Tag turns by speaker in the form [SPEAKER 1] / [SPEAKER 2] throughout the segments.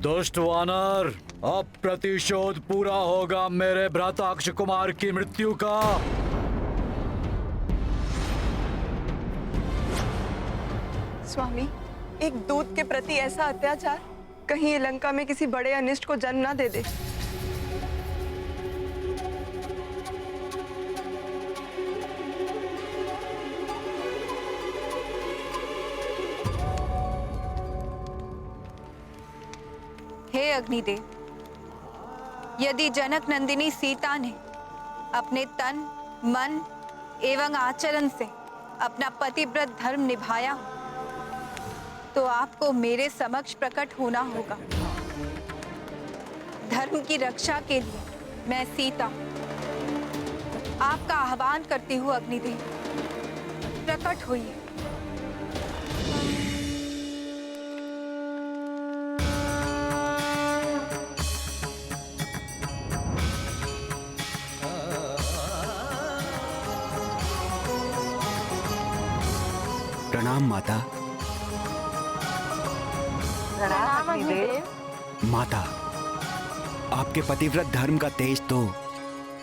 [SPEAKER 1] दुष्ट वानर, अब प्रतिशोध पूरा होगा मेरे भ्राता अक्षय कुमार की मृत्यु का।
[SPEAKER 2] स्वामी, एक दूत के प्रति ऐसा अत्याचार कहीं ये लंका में किसी बड़े अनिष्ट को जन्म ना दे दे।
[SPEAKER 3] हे अग्निदेव, यदि जनक नंदिनी सीता ने अपने तन, मन एवं आचरण से अपना पतिव्रत धर्म निभाया हो, तो आपको मेरे समक्ष प्रकट होना होगा। धर्म की रक्षा के लिए मैं सीता आपका आह्वान करती हूँ। अग्निदेव, प्रकट होइए।
[SPEAKER 4] प्रणाम माता।
[SPEAKER 2] प्रणाम अग्निदेव।
[SPEAKER 4] माता, आपके पतिव्रत धर्म का तेज तो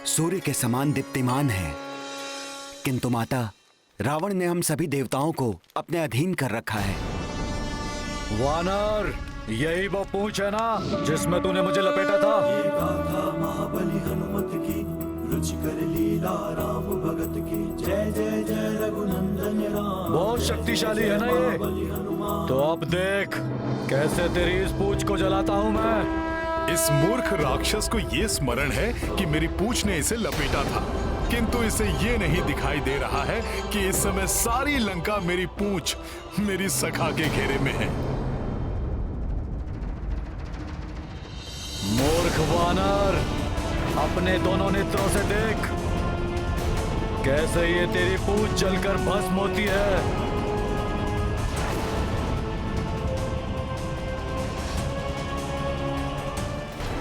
[SPEAKER 4] सूर्य के समान दीप्तिमान है, किंतु माता, रावण ने हम सभी देवताओं को अपने अधीन कर रखा है।
[SPEAKER 1] वानर, यही वो पूंछ है ना जिसमें तूने मुझे लपेटा था?
[SPEAKER 5] ये गाथा महाबली हनुमत की, रुचिकर लीला राम भगत की। जय जय जय रघुनंदन राम।
[SPEAKER 1] बहुत शक्तिशाली है ना ये? तो अब देख कैसे तेरी इस पूंछ को जलाता हूँ मैं।
[SPEAKER 6] इस मूर्ख राक्षस को ये स्मरण है कि मेरी पूंछ ने इसे लपेटा था, किंतु इसे ये नहीं दिखाई दे रहा है कि इस समय सारी लंका मेरी पूंछ, मेरी सखा के घेरे में है।
[SPEAKER 1] मूर्ख वानर, अपने दोनों नेत्रों से देख कैसे ये तेरी पूंछ जलकर भस्म होती है।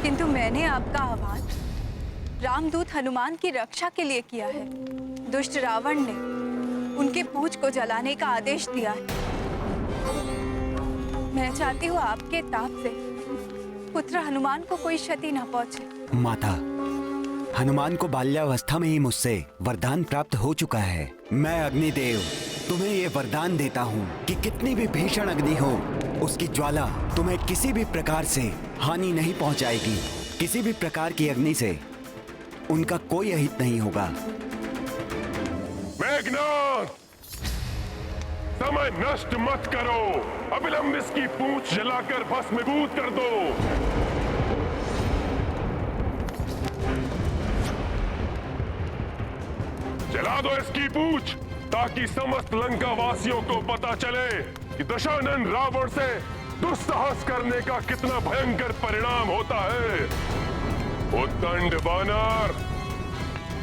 [SPEAKER 3] किंतु मैंने आपका आह्वान रामदूत हनुमान की रक्षा के लिए किया है। दुष्ट रावण ने उनके पूंछ को जलाने का आदेश दिया है। मैं चाहती हूँ आपके ताप से पुत्र हनुमान को कोई क्षति न पहुंचे।
[SPEAKER 4] माता, हनुमान को बाल्यावस्था में ही मुझसे वरदान प्राप्त हो चुका है। मैं अग्निदेव तुम्हें ये वरदान देता हूँ कि कितनी भी भीषण अग्नि हो, उसकी ज्वाला तुम्हें किसी भी प्रकार से हानि नहीं पहुंचाएगी। किसी भी प्रकार की अग्नि से उनका कोई अहित नहीं होगा।
[SPEAKER 7] मेघनाद, समय नष्ट मत करो, अविलंब इसकी पूंछ जलाकर भस्मीभूत कर दो। जला दो इसकी पूंछ, ताकि समस्त लंका वासियों को पता चले कि दशानन रावण से दुस्साहस करने का कितना भयंकर परिणाम होता है। उद्दंड वानर,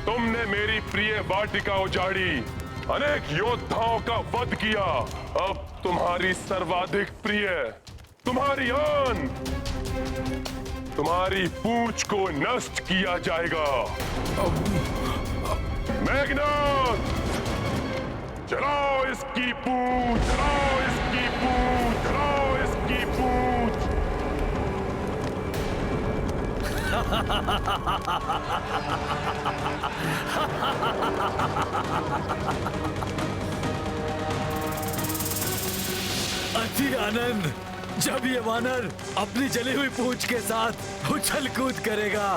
[SPEAKER 7] तुमने मेरी प्रिय वाटिका उजाड़ी, अनेक योद्धाओं का वध किया। अब तुम्हारी सर्वाधिक प्रिय, तुम्हारी आन, तुम्हारी पूंछ को नष्ट किया जाएगा। मेघनाद, जलाओ इसकी पूंछ, जलाओ इसकी पूंछ, जलाओ इसकी पूंछ।
[SPEAKER 1] अति आनंद, जब ये वानर अपनी जली हुई पूंछ के साथ उछल कूद करेगा,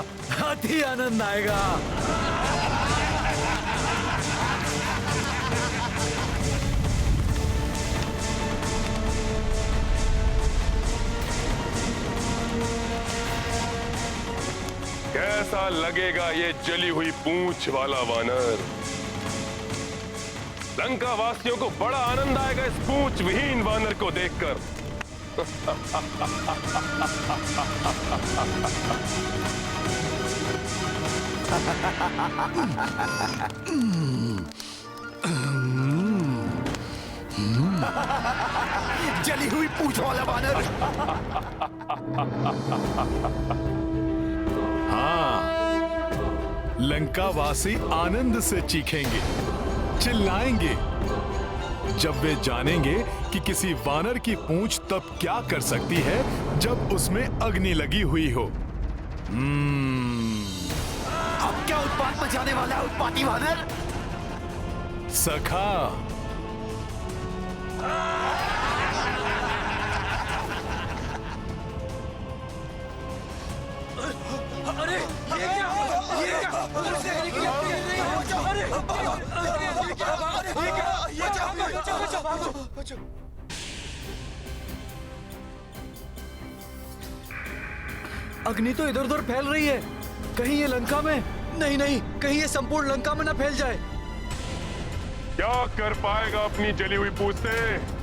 [SPEAKER 1] अति आनंद आएगा।
[SPEAKER 7] कैसा लगेगा ये जली हुई पूंछ वाला वानर? लंका वासियों को बड़ा आनंद आएगा इस पूंछ विहीन वानर को देखकर।
[SPEAKER 4] जली हुई पूंछ वाला वानर।
[SPEAKER 6] लंकावासी आनंद से चीखेंगे, चिल्लाएंगे, जब वे जानेंगे कि किसी वानर की पूंछ तब क्या कर सकती है जब उसमें अग्नि लगी हुई हो।
[SPEAKER 4] अब क्या उत्पात मचाने वाला है उत्पाती वानर?
[SPEAKER 6] सखा,
[SPEAKER 1] अग्नि तो इधर उधर फैल रही है। कहीं ये लंका में नहीं, नहीं, कहीं ये संपूर्ण लंका में ना फैल जाए।
[SPEAKER 7] क्या कर पाएगा अपनी जली हुई पूंछ से?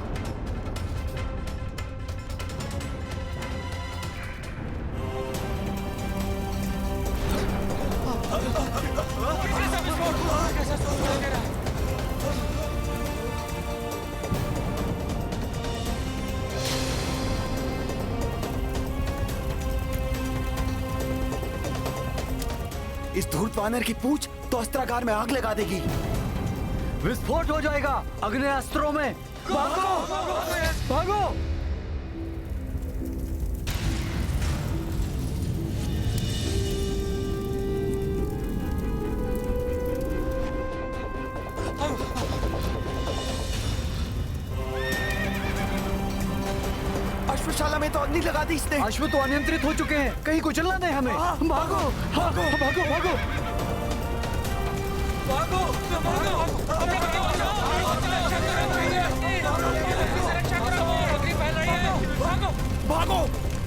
[SPEAKER 4] इस धूर्त वानर की पूंछ तो अस्त्रागार में आग लगा देगी।
[SPEAKER 1] विस्फोट हो जाएगा अग्नेयास्त्रों में। भागो, भागो।
[SPEAKER 4] अश्वशाला में तो अग्नि लगा दी इसने।
[SPEAKER 1] अश्व तो अनियंत्रित हो चुके हैं, कहीं कुचलना नहीं हमें। भागो, भागो, भागो, भागो,
[SPEAKER 4] भागो!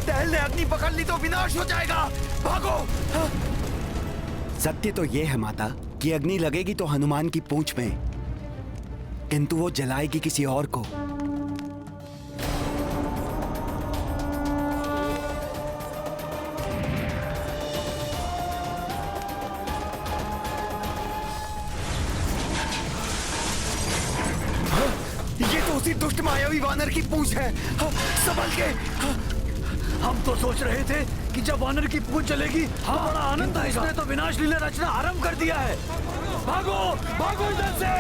[SPEAKER 4] टहल ने अग्नि पकड़ ली तो विनाश हो जाएगा। भागो! सत्य तो ये है माता कि अग्नि लगेगी तो हनुमान की पूंछ में, किंतु वो जलाएगी किसी और को। उसी दुष्ट मायावी वानर की पूंछ है। संभल के।
[SPEAKER 1] हम तो सोच रहे थे कि जब वानर की पूंछ चलेगी हाँ बड़ा आनंद आएगा। इसने तो विनाश लीला रचना आरंभ कर दिया है। भागो, भागो इधर से।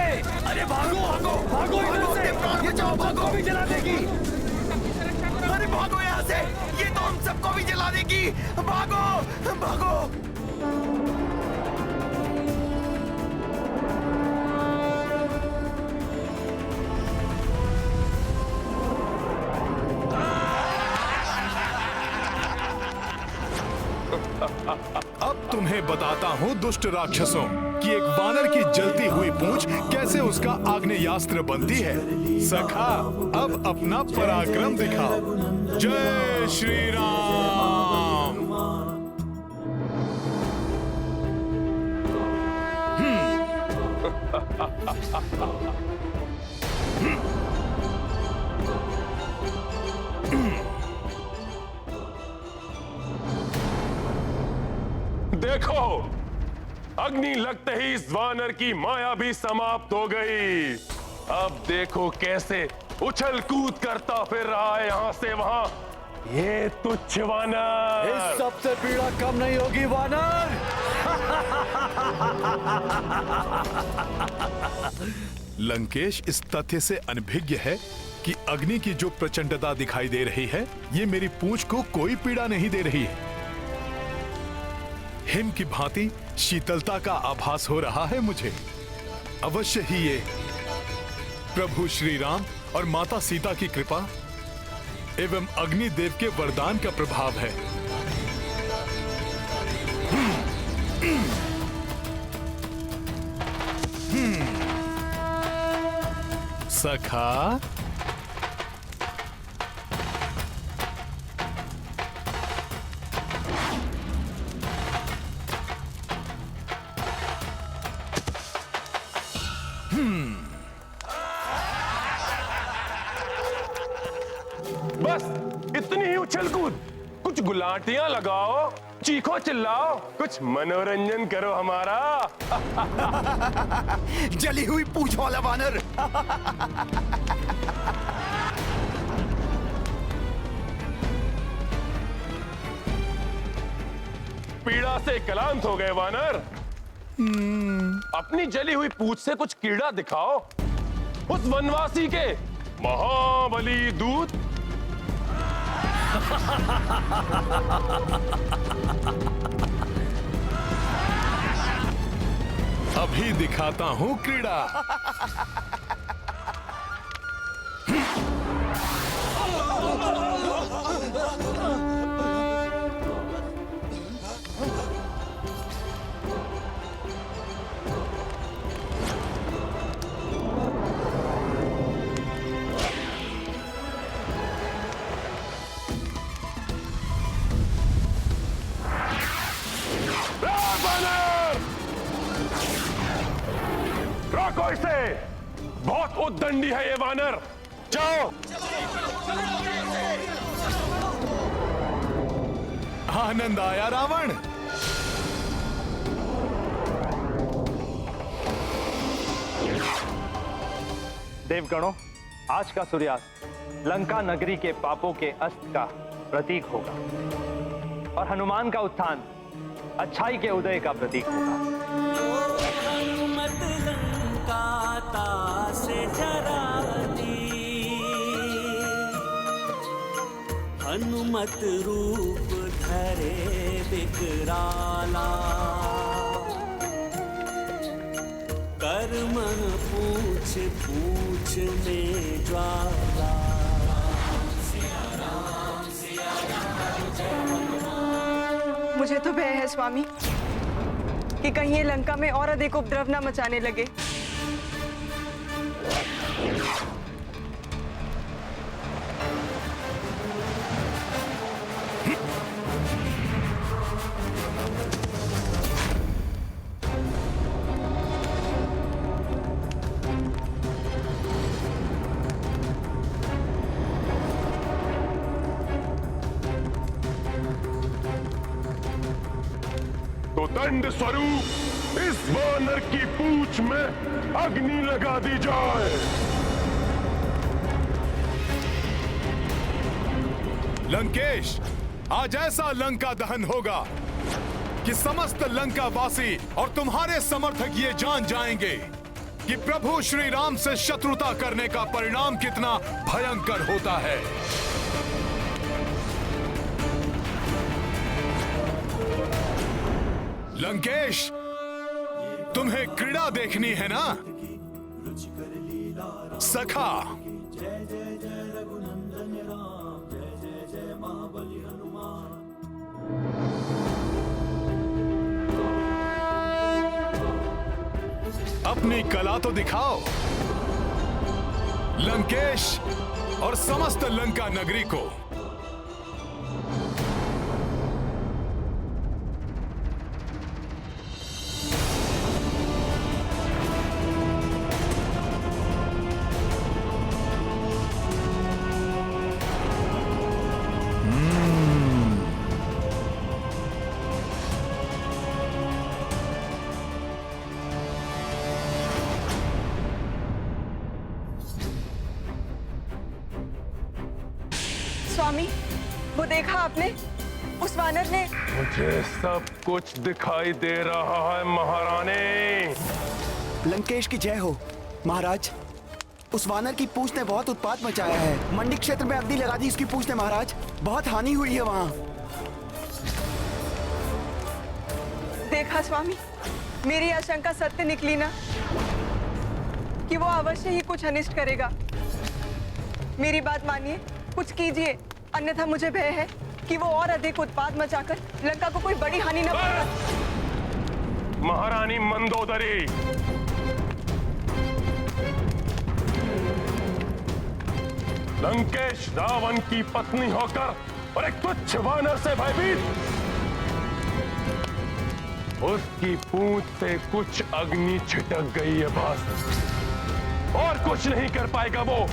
[SPEAKER 1] अरे भागो, भागो, भागो इधर से। ये तो भागो भी जला देगी।
[SPEAKER 4] अरे भागो यहाँ से, ये तो हम सबको भी जला देगी। भागो, भागो।
[SPEAKER 6] अब तुम्हें बताता हूँ दुष्ट राक्षसों कि एक वानर की जलती हुई पूंछ कैसे उसका आग्नेयास्त्र बनती है। सखा, अब अपना पराक्रम दिखाओ। जय श्री राम।
[SPEAKER 7] देखो, अग्नि लगते ही इस वानर की माया भी समाप्त हो गई। अब देखो कैसे उछल कूद करता फिर रहा है यहाँ से वहां। ये तुच्छ वानर।
[SPEAKER 1] इस सबसे पीड़ा कम नहीं होगी वानर।
[SPEAKER 6] लंकेश इस तथ्य से अनभिज्ञ है कि अग्नि की जो प्रचंडता दिखाई दे रही है, ये मेरी पूंछ को कोई पीड़ा नहीं दे रही है। हिम की भांति शीतलता का आभास हो रहा है मुझे। अवश्य ही ये प्रभु श्री राम और माता सीता की कृपा एवं अग्निदेव के वरदान का प्रभाव है। सखा,
[SPEAKER 7] बस इतनी ही उछल कूद। कुछ गुलाटियां लगाओ, चीखो चिल्लाओ, कुछ मनोरंजन करो हमारा।
[SPEAKER 4] जली हुई पूंछ वाला वानर।
[SPEAKER 7] पीड़ा से क्लांत हो गए वानर। अपनी जली हुई पूंछ से कुछ कीड़ा दिखाओ। उस वनवासी के महाबली दूत।
[SPEAKER 6] अभी दिखाता हूं क्रीड़ा।
[SPEAKER 7] रोको इसे, बहुत उद्दंडी है ये वानर। जाओ।
[SPEAKER 6] आनंद आया रावण?
[SPEAKER 8] देवगणों, आज का सूर्यास्त लंका नगरी के पापों के अस्त का प्रतीक होगा और हनुमान का उत्थान अच्छाई के उदय का प्रतीक होगा।
[SPEAKER 5] हनुमत लंका तासे जराती, हनुमत रूप धरे विकराला, कर्म पूछ पूछ में ज्वाला।
[SPEAKER 2] मुझे तो भय है स्वामी कि कहीं ये लंका में और अधिक उपद्रव न मचाने लगे।
[SPEAKER 7] तो दंड स्वरूप इस वानर की पूंछ में अग्नि लगा दी जाए।
[SPEAKER 6] लंकेश, आज ऐसा लंका दहन होगा कि समस्त लंका वासी और तुम्हारे समर्थक ये जान जाएंगे कि प्रभु श्री राम से शत्रुता करने का परिणाम कितना भयंकर होता है। लंकेश, तुम्हें क्रीड़ा देखनी है ना सखा?
[SPEAKER 5] जय जय जय रघुनंदन राम, जय जय जय महाबली हनुमान।
[SPEAKER 6] अपनी कला तो दिखाओ लंकेश और समस्त लंका नगरी को।
[SPEAKER 2] स्वामी, वो देखा आपने? उस वानर ने।
[SPEAKER 7] मुझे सब कुछ दिखाई दे रहा है महारानी।
[SPEAKER 4] लंकेश की जय हो महाराज। उस वानर की पूंछ ने बहुत उत्पात मचाया है। मंडी क्षेत्र में अग्नि लगा दी उसकी पूंछ ने महाराज। बहुत हानि हुई है वहां।
[SPEAKER 2] देखा स्वामी, मेरी आशंका सत्य निकली ना कि वो अवश्य ही कुछ अनिष्ट करेगा। मेरी बात मानिए, कुछ कीजिए, अन्यथा मुझे भय है कि वो और अधिक उत्पात मचाकर लंका को कोई बड़ी हानि न पहुंचा।
[SPEAKER 7] महारानी मंदोदरी, लंकेश रावण की पत्नी होकर और एक तुच्छ वानर से भयभीत, उसकी पूंछ से कुछ अग्नि छिटक गई है बस, और कुछ नहीं कर पाएगा वो।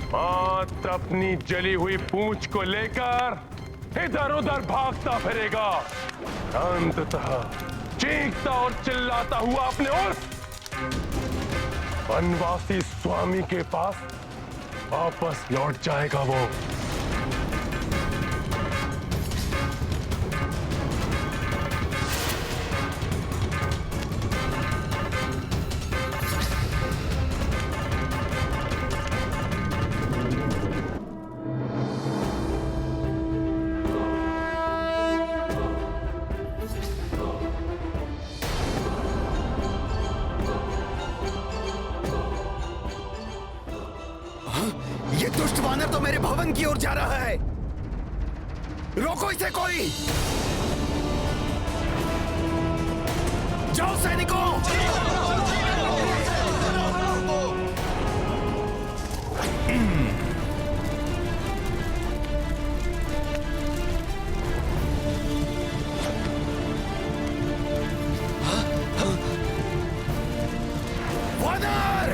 [SPEAKER 7] मात्र अपनी जली हुई पूंछ को लेकर इधर उधर भागता फिरेगा, अंततः चीखता और चिल्लाता हुआ अपने उस वनवासी स्वामी के पास वापस लौट जाएगा वो।
[SPEAKER 4] ये दुष्ट वानर तो मेरे भवन की ओर जा रहा है। रोको इसे कोई। जाओ सैनिकों। वानर!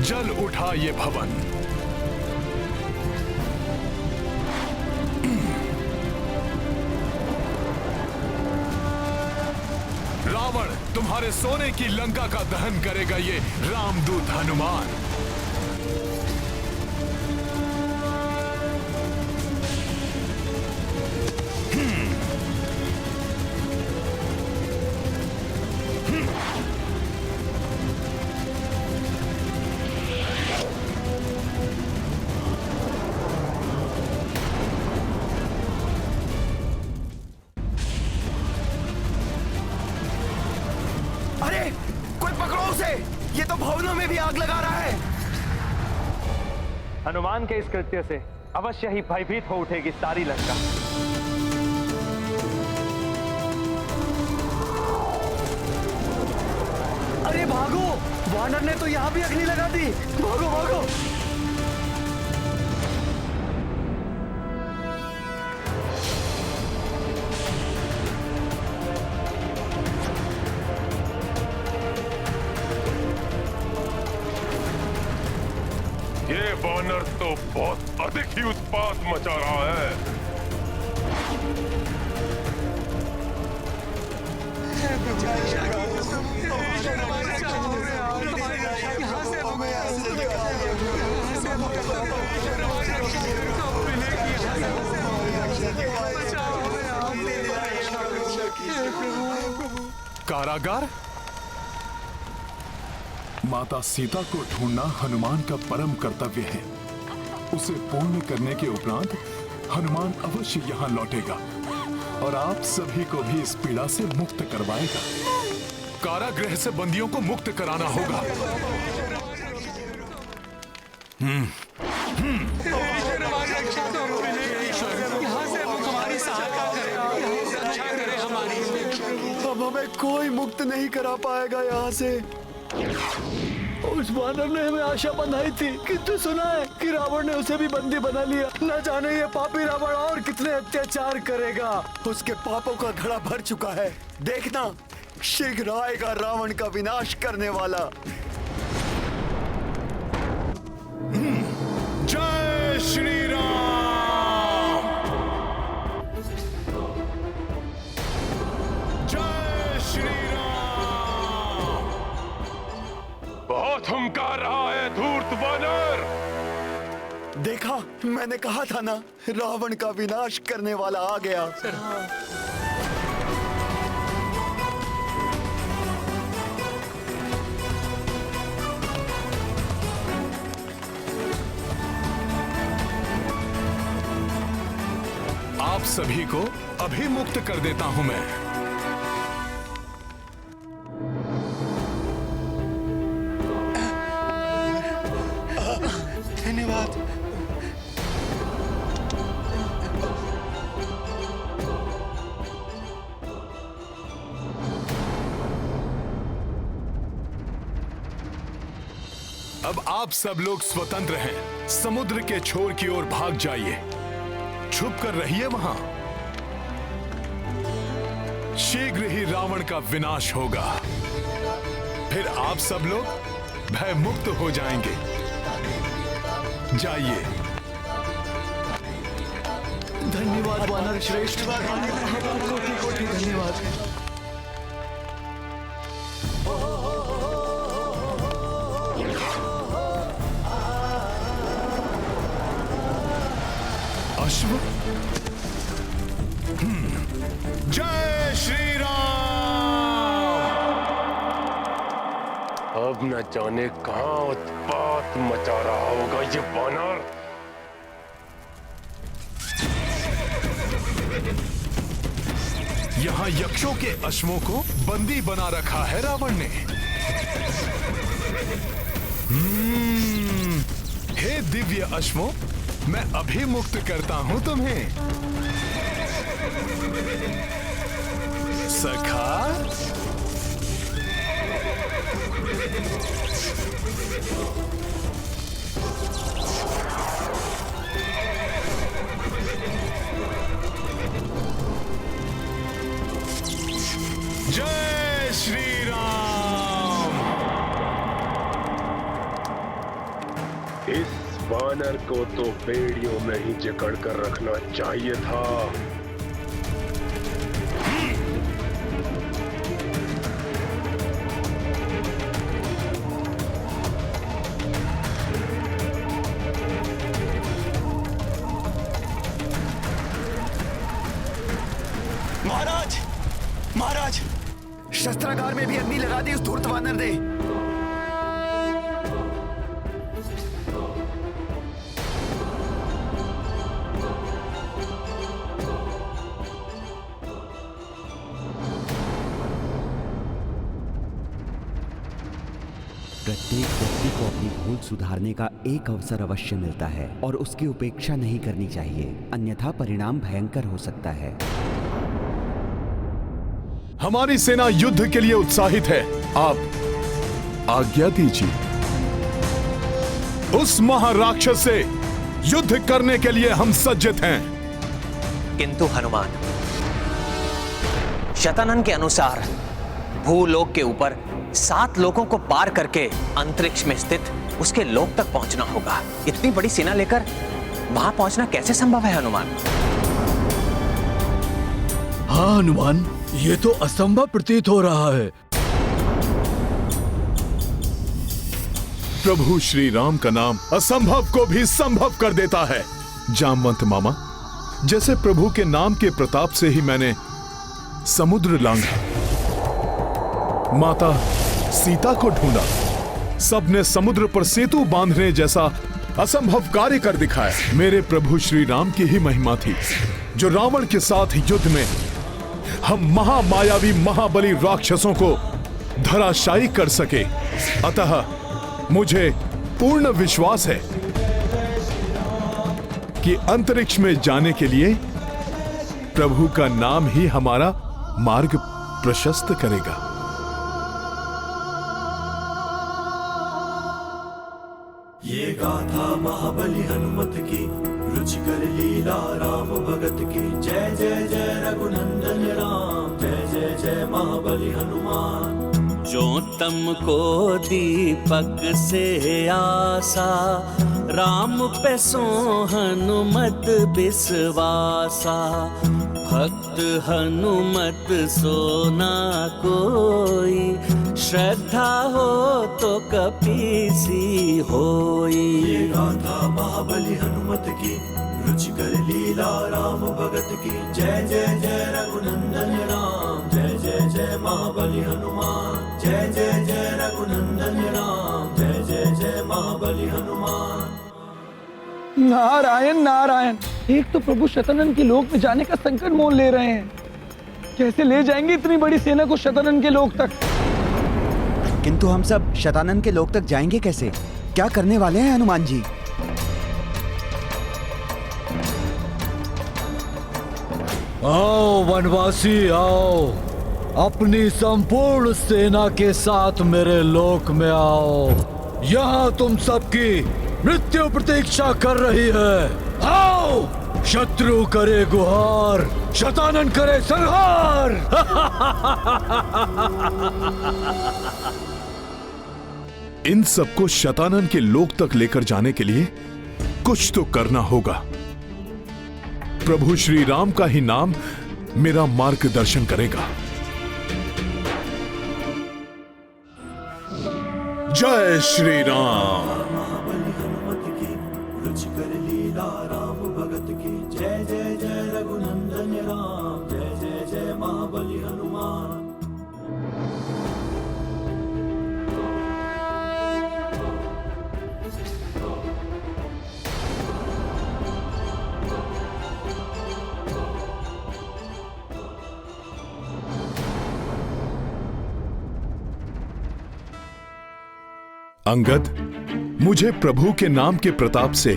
[SPEAKER 6] जल उठा ये भवन। रावण तुम्हारे सोने की लंका का दहन करेगा ये रामदूत हनुमान।
[SPEAKER 4] अरे कोई पकड़ो उसे। ये तो भवनों में भी आग लगा रहा है।
[SPEAKER 8] हनुमान के इस कृत्य से अवश्य ही भयभीत हो उठेगी सारी लंका।
[SPEAKER 1] अरे भागो, वानर ने तो यहाँ भी अग्नि लगा दी। भागो भागो।
[SPEAKER 7] ये वानर तो बहुत अधिक ही उत्पात मचा रहा है।
[SPEAKER 6] कारागार? माता सीता को ढूंढना हनुमान का परम कर्तव्य है। उसे पूर्ण करने के उपरांत हनुमान अवश्य यहाँ लौटेगा और आप सभी को भी इस पीड़ा से मुक्त करवाएगा। कारागृह से बंदियों को मुक्त कराना होगा।
[SPEAKER 1] अब हमें कोई मुक्त नहीं करा पाएगा यहाँ से। उस वानर ने हमें आशा बंधाई थी, किंतु सुना है कि रावण ने उसे भी बंदी बना लिया। न जाने ये पापी रावण और कितने अत्याचार करेगा।
[SPEAKER 4] उसके पापों का घड़ा भर चुका है। देखना, शीघ्र आएगा रावण का विनाश करने वाला।
[SPEAKER 6] जय श्री राम। जय श्री राम।
[SPEAKER 7] बहुत हुंकार रहा है धूर्त वानर।
[SPEAKER 4] देखा, मैंने कहा था ना, रावण का विनाश करने वाला आ गया।
[SPEAKER 6] आप सभी को अभी मुक्त कर देता हूं मैं।
[SPEAKER 1] धन्यवाद।
[SPEAKER 6] अब आप सब लोग स्वतंत्र हैं। समुद्र के छोर की ओर भाग जाइए। छुप कर रहिए वहां। शीघ्र ही रावण का विनाश होगा। फिर आप सब लोग भय मुक्त हो जाएंगे। जाइए।
[SPEAKER 1] धन्यवाद वानर श्रेष्ठ। कोटि कोटि धन्यवाद।
[SPEAKER 6] अश्व। जय श्री राम।
[SPEAKER 7] अब न जाने कहां उत्पात मचा रहा होगा ये वानर।
[SPEAKER 6] यहाँ यक्षों के अश्वों को बंदी बना रखा है रावण ने। हे दिव्य अश्वों, मैं अभी मुक्त करता हूं तुम्हें। सखा, जय श्री राम।
[SPEAKER 7] इस वानर को तो बेड़ियों में ही जकड़ कर रखना चाहिए था।
[SPEAKER 4] महाराज, महाराज, शस्त्रागार में भी अग्नि लगा दी उस धूर्त वानर ने। प्रत्येक व्यक्ति को अपनी भूल सुधारने का एक अवसर अवश्य मिलता है और उसकी उपेक्षा नहीं करनी चाहिए, अन्यथा परिणाम भयंकर हो सकता है।
[SPEAKER 6] हमारी सेना युद्ध के लिए उत्साहित है। आप आज्ञा दीजिए। उस महाराक्षस से युद्ध करने के लिए हम सज्जित हैं।
[SPEAKER 9] किंतु हनुमान, शतानन के अनुसार भूलोक के ऊपर 7 लोकों को पार करके अंतरिक्ष में स्थित उसके लोक तक पहुंचना होगा। इतनी बड़ी सेना लेकर वहां पहुंचना कैसे संभव है हनुमान?
[SPEAKER 1] हाँ हनुमान, ये तो असंभव प्रतीत हो रहा है।
[SPEAKER 6] प्रभु श्री राम का नाम असंभव को भी संभव कर देता है। जामवंत मामा, जैसे प्रभु के नाम के प्रताप से ही मैंने समुद्र लांघा, माता सीता को ढूंढा, सबने समुद्र पर सेतु बांधने जैसा असंभव कार्य कर दिखाया। मेरे प्रभु श्री राम की ही महिमा थी जो रावण के साथ युद्ध में हम महामायावी महाबली राक्षसों को धराशायी कर सके। अतः मुझे पूर्ण विश्वास है कि अंतरिक्ष में जाने के लिए प्रभु का नाम ही हमारा मार्ग प्रशस्त करेगा।
[SPEAKER 5] ये गाथा महाबली हनुमत की, रुचिकर लीला राम भगत की। जय जय जय रघुनंदन राम, जय जय जय महाबली हनुमान।
[SPEAKER 10] जो तम को दीपक से आसा, राम पे सो हनुमत बिसवासा। भक्त हनुमत सोना कोई, श्रद्धा हो तो कपीसी होई।
[SPEAKER 5] ये गाथा महाबली हनुमत की, रुचिकर लीला राम भगत की। जय जय जय रघुनंदन राम, जय जय जय महाबली हनुमान। जय जय जय रघुनंदन राम, जय जय जय महाबली हनुमान।
[SPEAKER 11] नारायण नारायण, एक तो प्रभु शतानन के लोक में जाने का संकट मोल ले रहे हैं। कैसे ले जाएंगे इतनी बड़ी सेना को शतानन के लोक तक?
[SPEAKER 4] किंतु हम सब शतानन के लोक तक जाएंगे कैसे? क्या करने वाले हैं हनुमान जी?
[SPEAKER 1] आओ वनवासी आओ, अपनी संपूर्ण सेना के साथ मेरे लोक में आओ। यहाँ तुम सबकी मृत्यु प्रतीक्षा कर रही है। आओ, शत्रु करे गुहार, शतानन करे संहार।
[SPEAKER 6] इन सबको शतानन के लोक तक लेकर जाने के लिए कुछ तो करना होगा। प्रभु श्री राम का ही नाम मेरा मार्गदर्शन करेगा। जय श्री राम।
[SPEAKER 5] महाबली हनुमत की, रुचिकर लीला राम भगत की। जय जय जय रघुनंदन राम, जय जय जय महाबली हनुमान।
[SPEAKER 6] अंगद, मुझे प्रभु के नाम के प्रताप से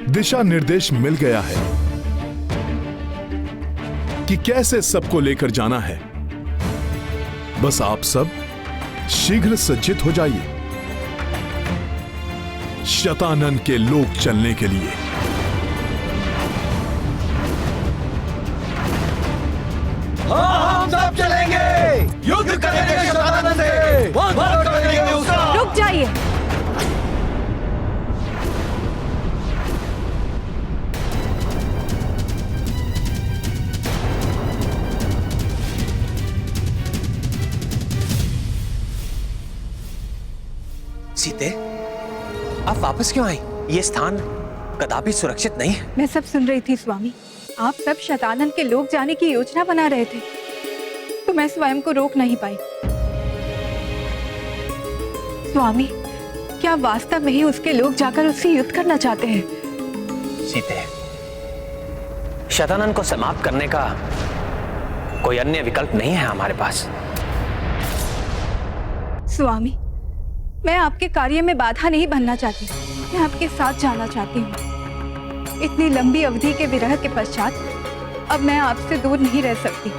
[SPEAKER 6] दिशा निर्देश मिल गया है कि कैसे सबको लेकर जाना है। बस आप सब शीघ्र सज्जित हो जाइए शतानन के लोक चलने के लिए।
[SPEAKER 11] हम सब चलेंगे, युद्ध करेंगे शतानन से, वध करेंगे उसका।
[SPEAKER 3] रुक जाइए।
[SPEAKER 9] सीते, आप वापस क्यों आई? ये स्थान कदापि सुरक्षित नहीं है।
[SPEAKER 3] मैं सब सुन रही थी स्वामी। आप सब शतानन के लोग जाने की योजना बना रहे थे, तो मैं स्वयं को रोक नहीं पाई। स्वामी, क्या वास्तव में ही उसके लोग जाकर उससे युद्ध करना चाहते हैं?
[SPEAKER 9] सीते, शतानन को समाप्त करने का कोई अन्य विकल्प नहीं है हमारे पास।
[SPEAKER 3] स्वामी, मैं आपके कार्य में बाधा नहीं बनना चाहती, मैं आपके साथ जाना चाहती हूँ। इतनी लंबी अवधि के विरह के पश्चात अब मैं आपसे दूर नहीं रह सकती।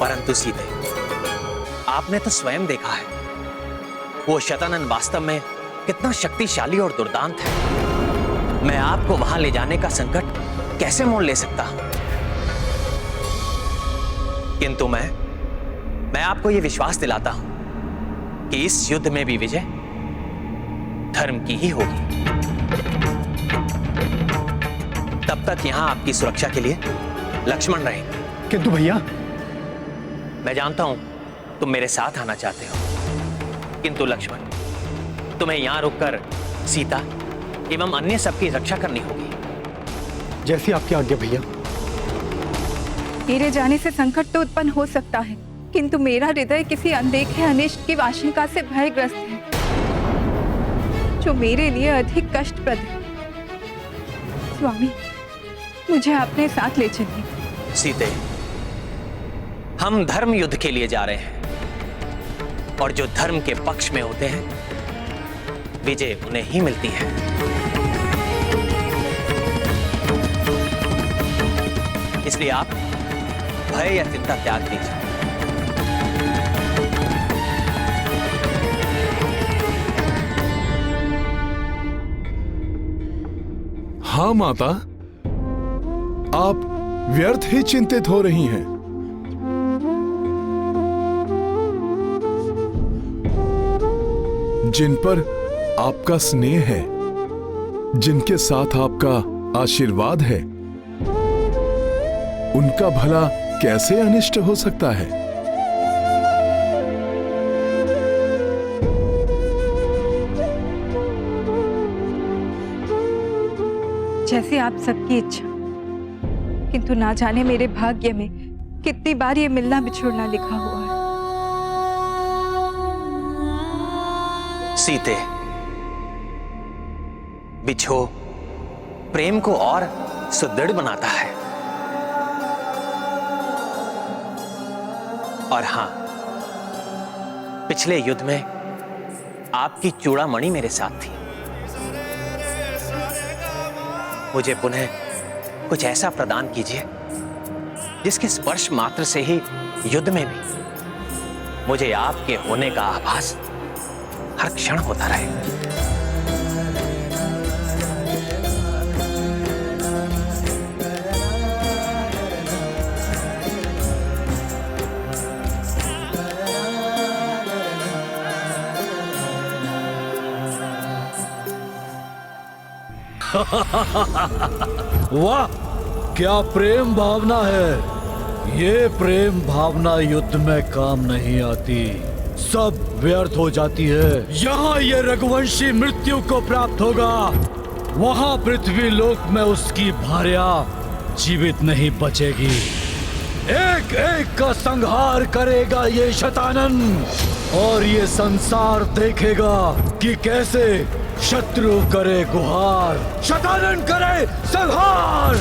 [SPEAKER 9] परंतु सीते, आपने तो स्वयं देखा है वो शतानन वास्तव में कितना शक्तिशाली और दुर्दांत है। मैं आपको वहां ले जाने का संकट कैसे मोल ले सकता हूं? किंतु मैं आपको यह विश्वास दिलाता हूं कि इस युद्ध में भी विजय धर्म की ही होगी। तब तक यहां आपकी सुरक्षा के लिए लक्ष्मण रहेंगे।
[SPEAKER 11] किंतु भैया,
[SPEAKER 9] मैं जानता हूं तुम मेरे साथ आना चाहते हो, किंतु लक्ष्मण, तुम्हें यहां रुककर सीता एवं अन्य सबकी रक्षा करनी होगी।
[SPEAKER 11] जैसी आपकी आज्ञा भैया।
[SPEAKER 3] मेरे जाने से संकट तो उत्पन्न हो सकता है, किंतु मेरा हृदय किसी अनदेखे अनिष्ट की आशंका से भयग्रस्त है, जो मेरे लिए अधिक कष्टप्रद है। स्वामी, मुझे अपने साथ ले चलिए।
[SPEAKER 9] सीते, हम धर्म युद्ध के लिए जा रहे हैं, और जो धर्म के पक्ष में होते हैं विजय उन्हें ही मिलती है। इसलिए आप भय या चिंता त्याग दीजिए।
[SPEAKER 6] हाँ माता, आप व्यर्थ ही चिंतित हो रही हैं। जिन पर आपका स्नेह है, जिनके साथ आपका आशीर्वाद है, उनका भला कैसे अनिष्ट हो सकता है?
[SPEAKER 3] जैसे आप सबकी इच्छा, किंतु ना जाने मेरे भाग्य में कितनी बार ये मिलना बिछुड़ना लिखा हुआ है।
[SPEAKER 9] सीते, बिछो प्रेम को और सुदृढ़ बनाता है। और हां, पिछले युद्ध में आपकी चूड़ामणि मेरे साथ थी। मुझे पुनः कुछ ऐसा प्रदान कीजिए जिसके स्पर्श मात्र से ही युद्ध में भी मुझे आपके होने का आभास हर क्षण होता रहे।
[SPEAKER 1] वाह, क्या प्रेम भावना है। ये प्रेम भावना युद्ध में काम नहीं आती, सब व्यर्थ हो जाती है। यहाँ ये रघुवंशी मृत्यु को प्राप्त होगा, वहां पृथ्वी लोक में उसकी भार्या जीवित नहीं बचेगी। एक एक का संहार करेगा ये शतानन, और ये संसार देखेगा कि कैसे शत्रु करे गुहार, शतानन करे संहार।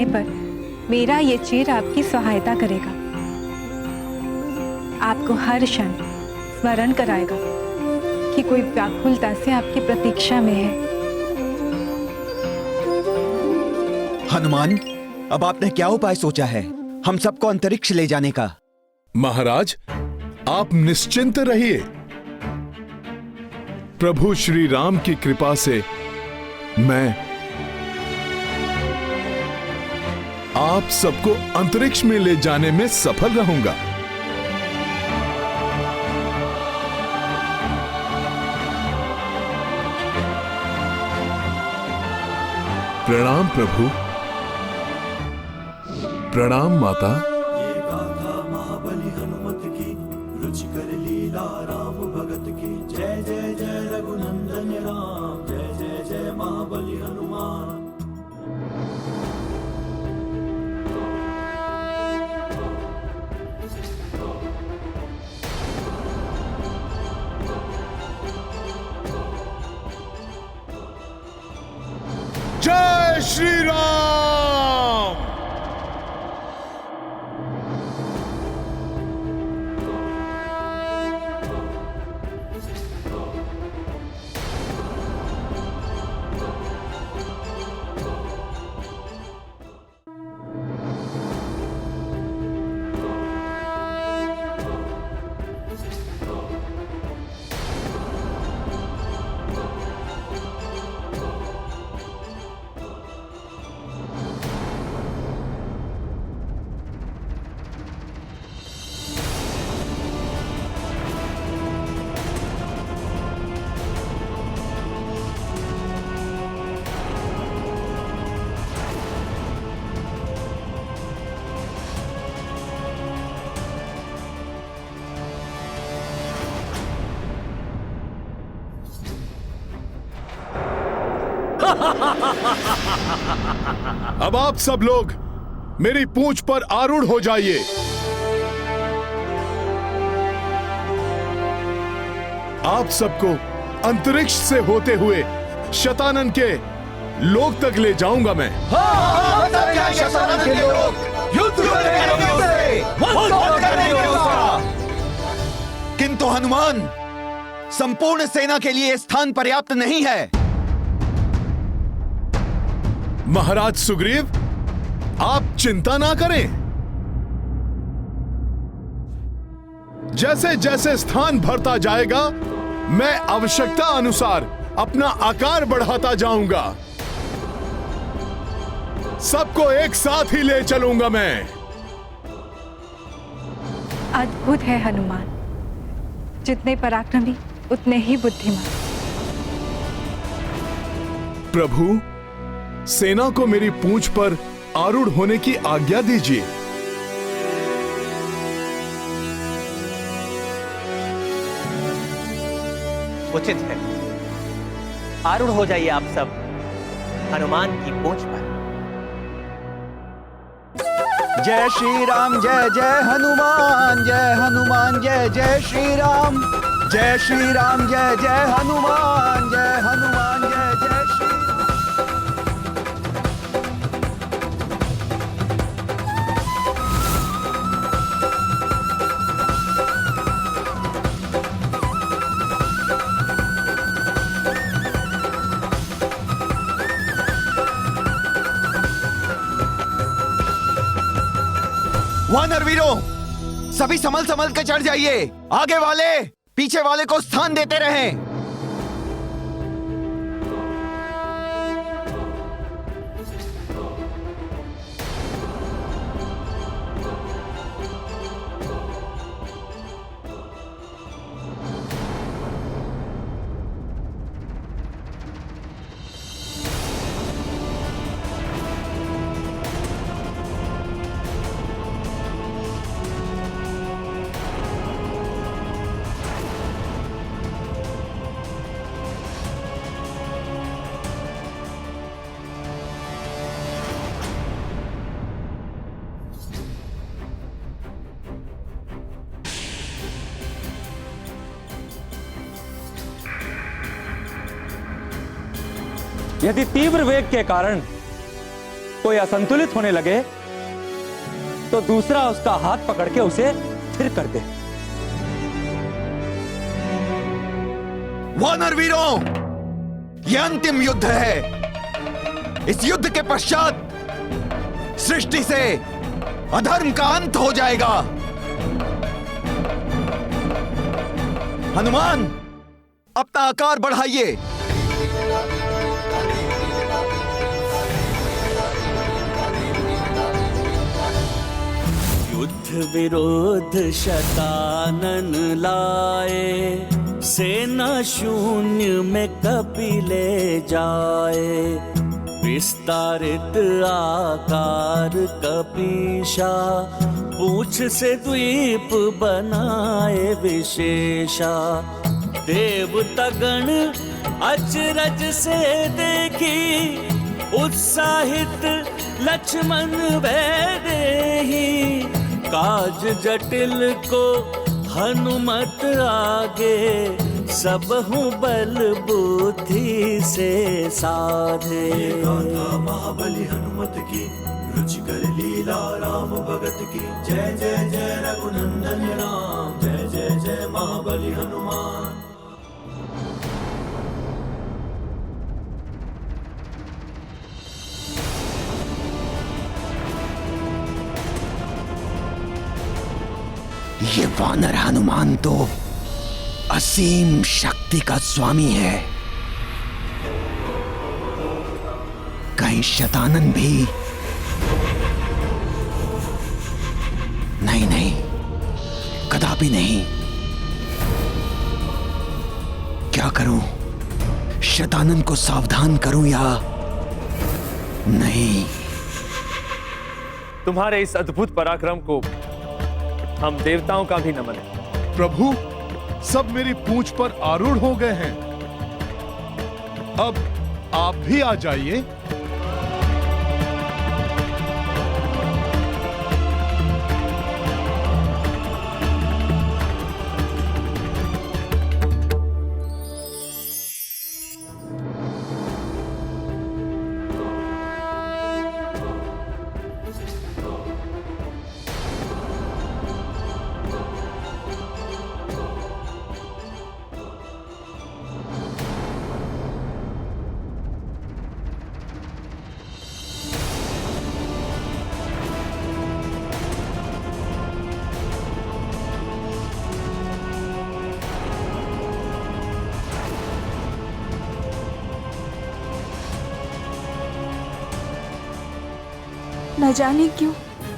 [SPEAKER 3] जाने पर मेरा ये चीर आपकी सहायता करेगा, आपको हर क्षण स्मरण कराएगा कि कोई व्याकुलता से आपकी प्रतीक्षा में है।
[SPEAKER 4] हनुमान, अब आपने क्या उपाय सोचा है हम सबको अंतरिक्ष ले जाने का?
[SPEAKER 6] महाराज, आप निश्चिंत रहिए। प्रभु श्री राम की कृपा से मैं आप सबको अंतरिक्ष में ले जाने में सफल रहूंगा। प्रणाम प्रभु। प्रणाम माता।
[SPEAKER 5] ये गाथा महाबली हनुमत की, रुचिकर लीला राम भगत की। जय जय जय रघुनंदन राम, जय जय जय महाबली हनुमान।
[SPEAKER 6] जय श्री राम। अब आप सब लोग मेरी पूंछ पर आरूढ़ हो जाइए। आप सबको अंतरिक्ष से होते हुए शतानन के लोक तक ले जाऊंगा मैं।
[SPEAKER 4] किंतु हनुमान, संपूर्ण सेना के लिए स्थान पर्याप्त नहीं है।
[SPEAKER 6] महाराज सुग्रीव, आप चिंता ना करें। जैसे जैसे स्थान भरता जाएगा, मैं आवश्यकता अनुसार अपना आकार बढ़ाता जाऊंगा। सबको एक साथ ही ले चलूंगा मैं।
[SPEAKER 3] अद्भुत है हनुमान, जितने पराक्रमी उतने ही बुद्धिमान।
[SPEAKER 6] प्रभु, सेना को मेरी पूंछ पर आरूढ़ होने की आज्ञा दीजिए।
[SPEAKER 9] उचित है, आरूढ़ हो जाइए आप सब हनुमान की पूंछ पर।
[SPEAKER 4] जय श्री राम, जय जय हनुमान, जय हनुमान, जय जय श्री राम। जय श्री राम, जय जय हनुमान, जय हनुमान, जय जय श्री राम। वानर वीरों, सभी संभल संभल के चढ़ जाइए। आगे वाले पीछे वाले को स्थान देते रहें।
[SPEAKER 12] यदि तीव्र वेग के कारण
[SPEAKER 8] कोई असंतुलित होने लगे तो दूसरा उसका हाथ पकड़ के उसे स्थिर कर दे।
[SPEAKER 4] वानर वीरों, यह अंतिम युद्ध है। इस युद्ध के पश्चात सृष्टि से अधर्म का अंत हो जाएगा। हनुमान, अपना आकार बढ़ाइए।
[SPEAKER 10] युद्ध विरोध शतानन लाए, सेना शून्य में कपि ले जाए। विस्तारित आकार कपीशा, पूछ से द्वीप बनाए विशेषा। देवतागण अचरज से देखी, उत्साहित लक्ष्मण वैदेही। काज जटिल को हनुमत आगे, सबहु बल बुद्धि से साधे।
[SPEAKER 5] गाथा महाबली हनुमत की, रुचिकर लीला राम भगत की। जय जय जय रघुनंदन राम, जय जय जय महाबली हनुमान।
[SPEAKER 4] ये वानर हनुमान तो असीम शक्ति का स्वामी है। कहीं शतानन भी? नहीं नहीं, कदापि नहीं। क्या करूं? शतानन को सावधान करूं या नहीं?
[SPEAKER 8] तुम्हारे इस अद्भुत पराक्रम को हम देवताओं का भी नमन है।
[SPEAKER 6] प्रभु, सब मेरी पूंछ पर आरूढ़ हो गए हैं। अब आप भी आ जाइए।
[SPEAKER 12] न जाने क्यों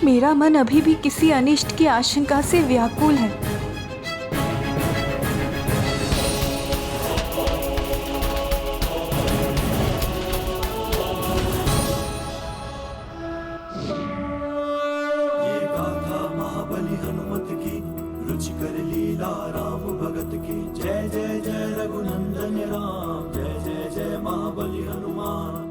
[SPEAKER 12] मेरा मन अभी भी किसी अनिष्ट की आशंका से व्याकुल है।
[SPEAKER 5] ये गाथा महाबली हनुमत की, रुचिकर लीला राम भगत की। जय जय जय रघुनंदन राम, जय जय जय महाबली हनुमान।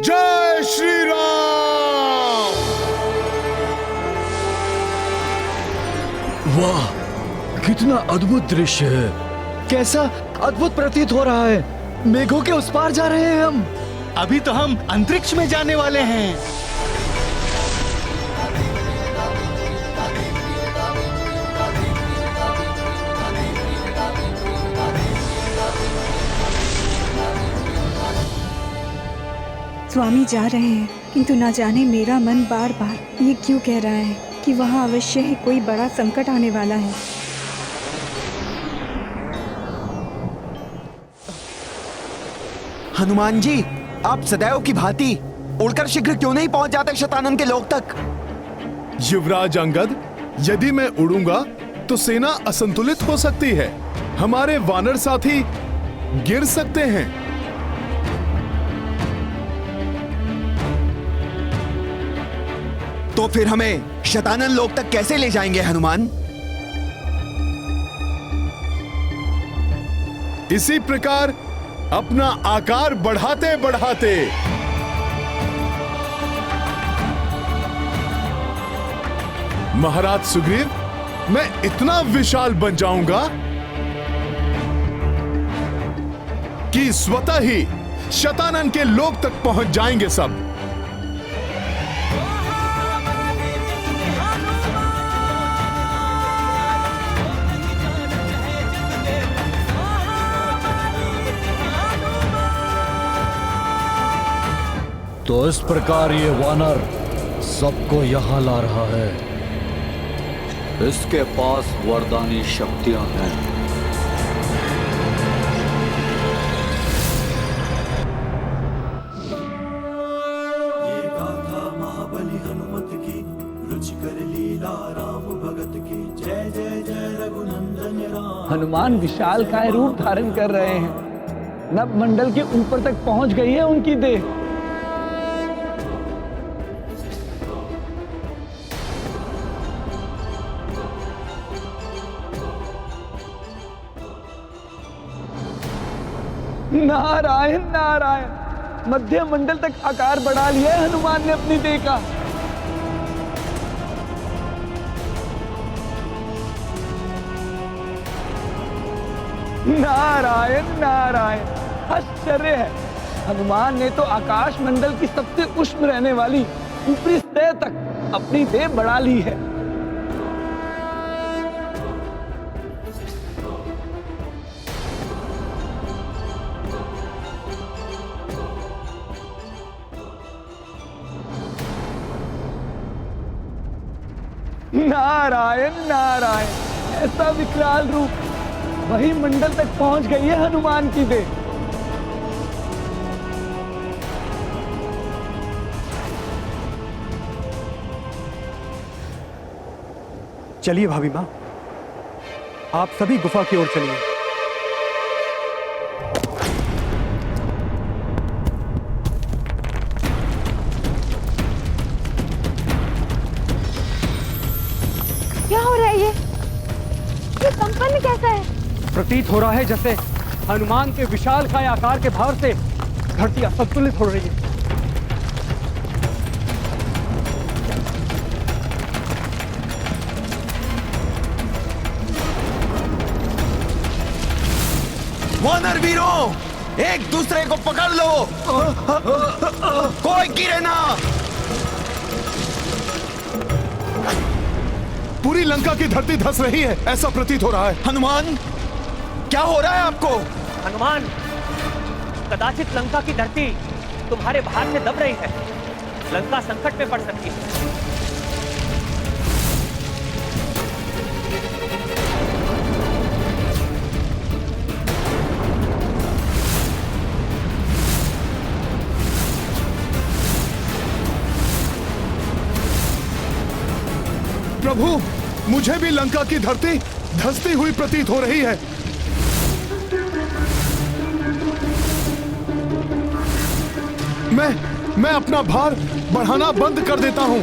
[SPEAKER 6] जय श्री राम।
[SPEAKER 1] वाह, कितना अद्भुत दृश्य है। कैसा अद्भुत प्रतीत हो रहा है। मेघों के उस पार जा रहे हैं हम।
[SPEAKER 11] अभी तो हम अंतरिक्ष में जाने वाले हैं।
[SPEAKER 12] स्वामी जा रहे हैं, किंतु न जाने मेरा मन बार बार ये क्यों कह रहा है कि वहाँ अवश्य ही कोई बड़ा संकट आने वाला है।
[SPEAKER 4] हनुमान जी, आप सदैव की भांति उड़कर शीघ्र क्यों नहीं पहुंच जाते शतानन के लोक तक?
[SPEAKER 6] युवराज अंगद, यदि मैं उड़ूंगा तो सेना असंतुलित हो सकती है। हमारे वानर साथी गिर सकते हैं।
[SPEAKER 4] तो फिर हमें शतानन लोक तक कैसे ले जाएंगे हनुमान?
[SPEAKER 6] इसी प्रकार अपना आकार बढ़ाते बढ़ाते महाराज सुग्रीव, मैं इतना विशाल बन जाऊंगा कि स्वतः ही शतानन के लोक तक पहुंच जाएंगे सब।
[SPEAKER 1] तो इस प्रकार ये वानर सबको यहां ला रहा है। इसके पास वरदानी शक्तियां हैं।
[SPEAKER 5] ये गाथा महाबली हनुमत की, रुचिकर लीला राम भगत की। जय जय जय रघुनंदन राम।
[SPEAKER 11] हनुमान विशाल काय रूप धारण कर रहे हैं। नभ मंडल के ऊपर तक पहुंच गई है उनकी देह। नारायण नारायण, मध्य मंडल तक आकार बढ़ा लिया है हनुमान ने अपनी देह का। नारायण नारायण, आश्चर्य है। हनुमान ने तो आकाश मंडल की सबसे उष्ण रहने वाली ऊपरी सतह तक अपनी देह बढ़ा ली है। नारायण नारायण, ऐसा विकराल रूप, वही मंडल तक पहुंच गई है हनुमान की देह।
[SPEAKER 13] चलिए भाभी माँ, आप सभी गुफा की ओर चलिए।
[SPEAKER 12] क्या हो रहा है ये कंपन कैसा है?
[SPEAKER 13] प्रतीत हो रहा है जैसे हनुमान के विशालकाय आकार के भार से धरती असंतुलित हो रही है।
[SPEAKER 4] वानर वीरों, एक दूसरे को पकड़ लो, कोई गिरे ना।
[SPEAKER 6] पूरी लंका की धरती धंस रही है, ऐसा प्रतीत हो रहा है।
[SPEAKER 4] हनुमान, क्या हो रहा है आपको?
[SPEAKER 9] हनुमान, कदाचित लंका की धरती तुम्हारे भार से दब रही है। लंका संकट में पड़ सकती है।
[SPEAKER 6] प्रभु, मुझे भी लंका की धरती धंसती हुई प्रतीत हो रही है। मैं अपना भार बढ़ाना बंद कर देता हूं।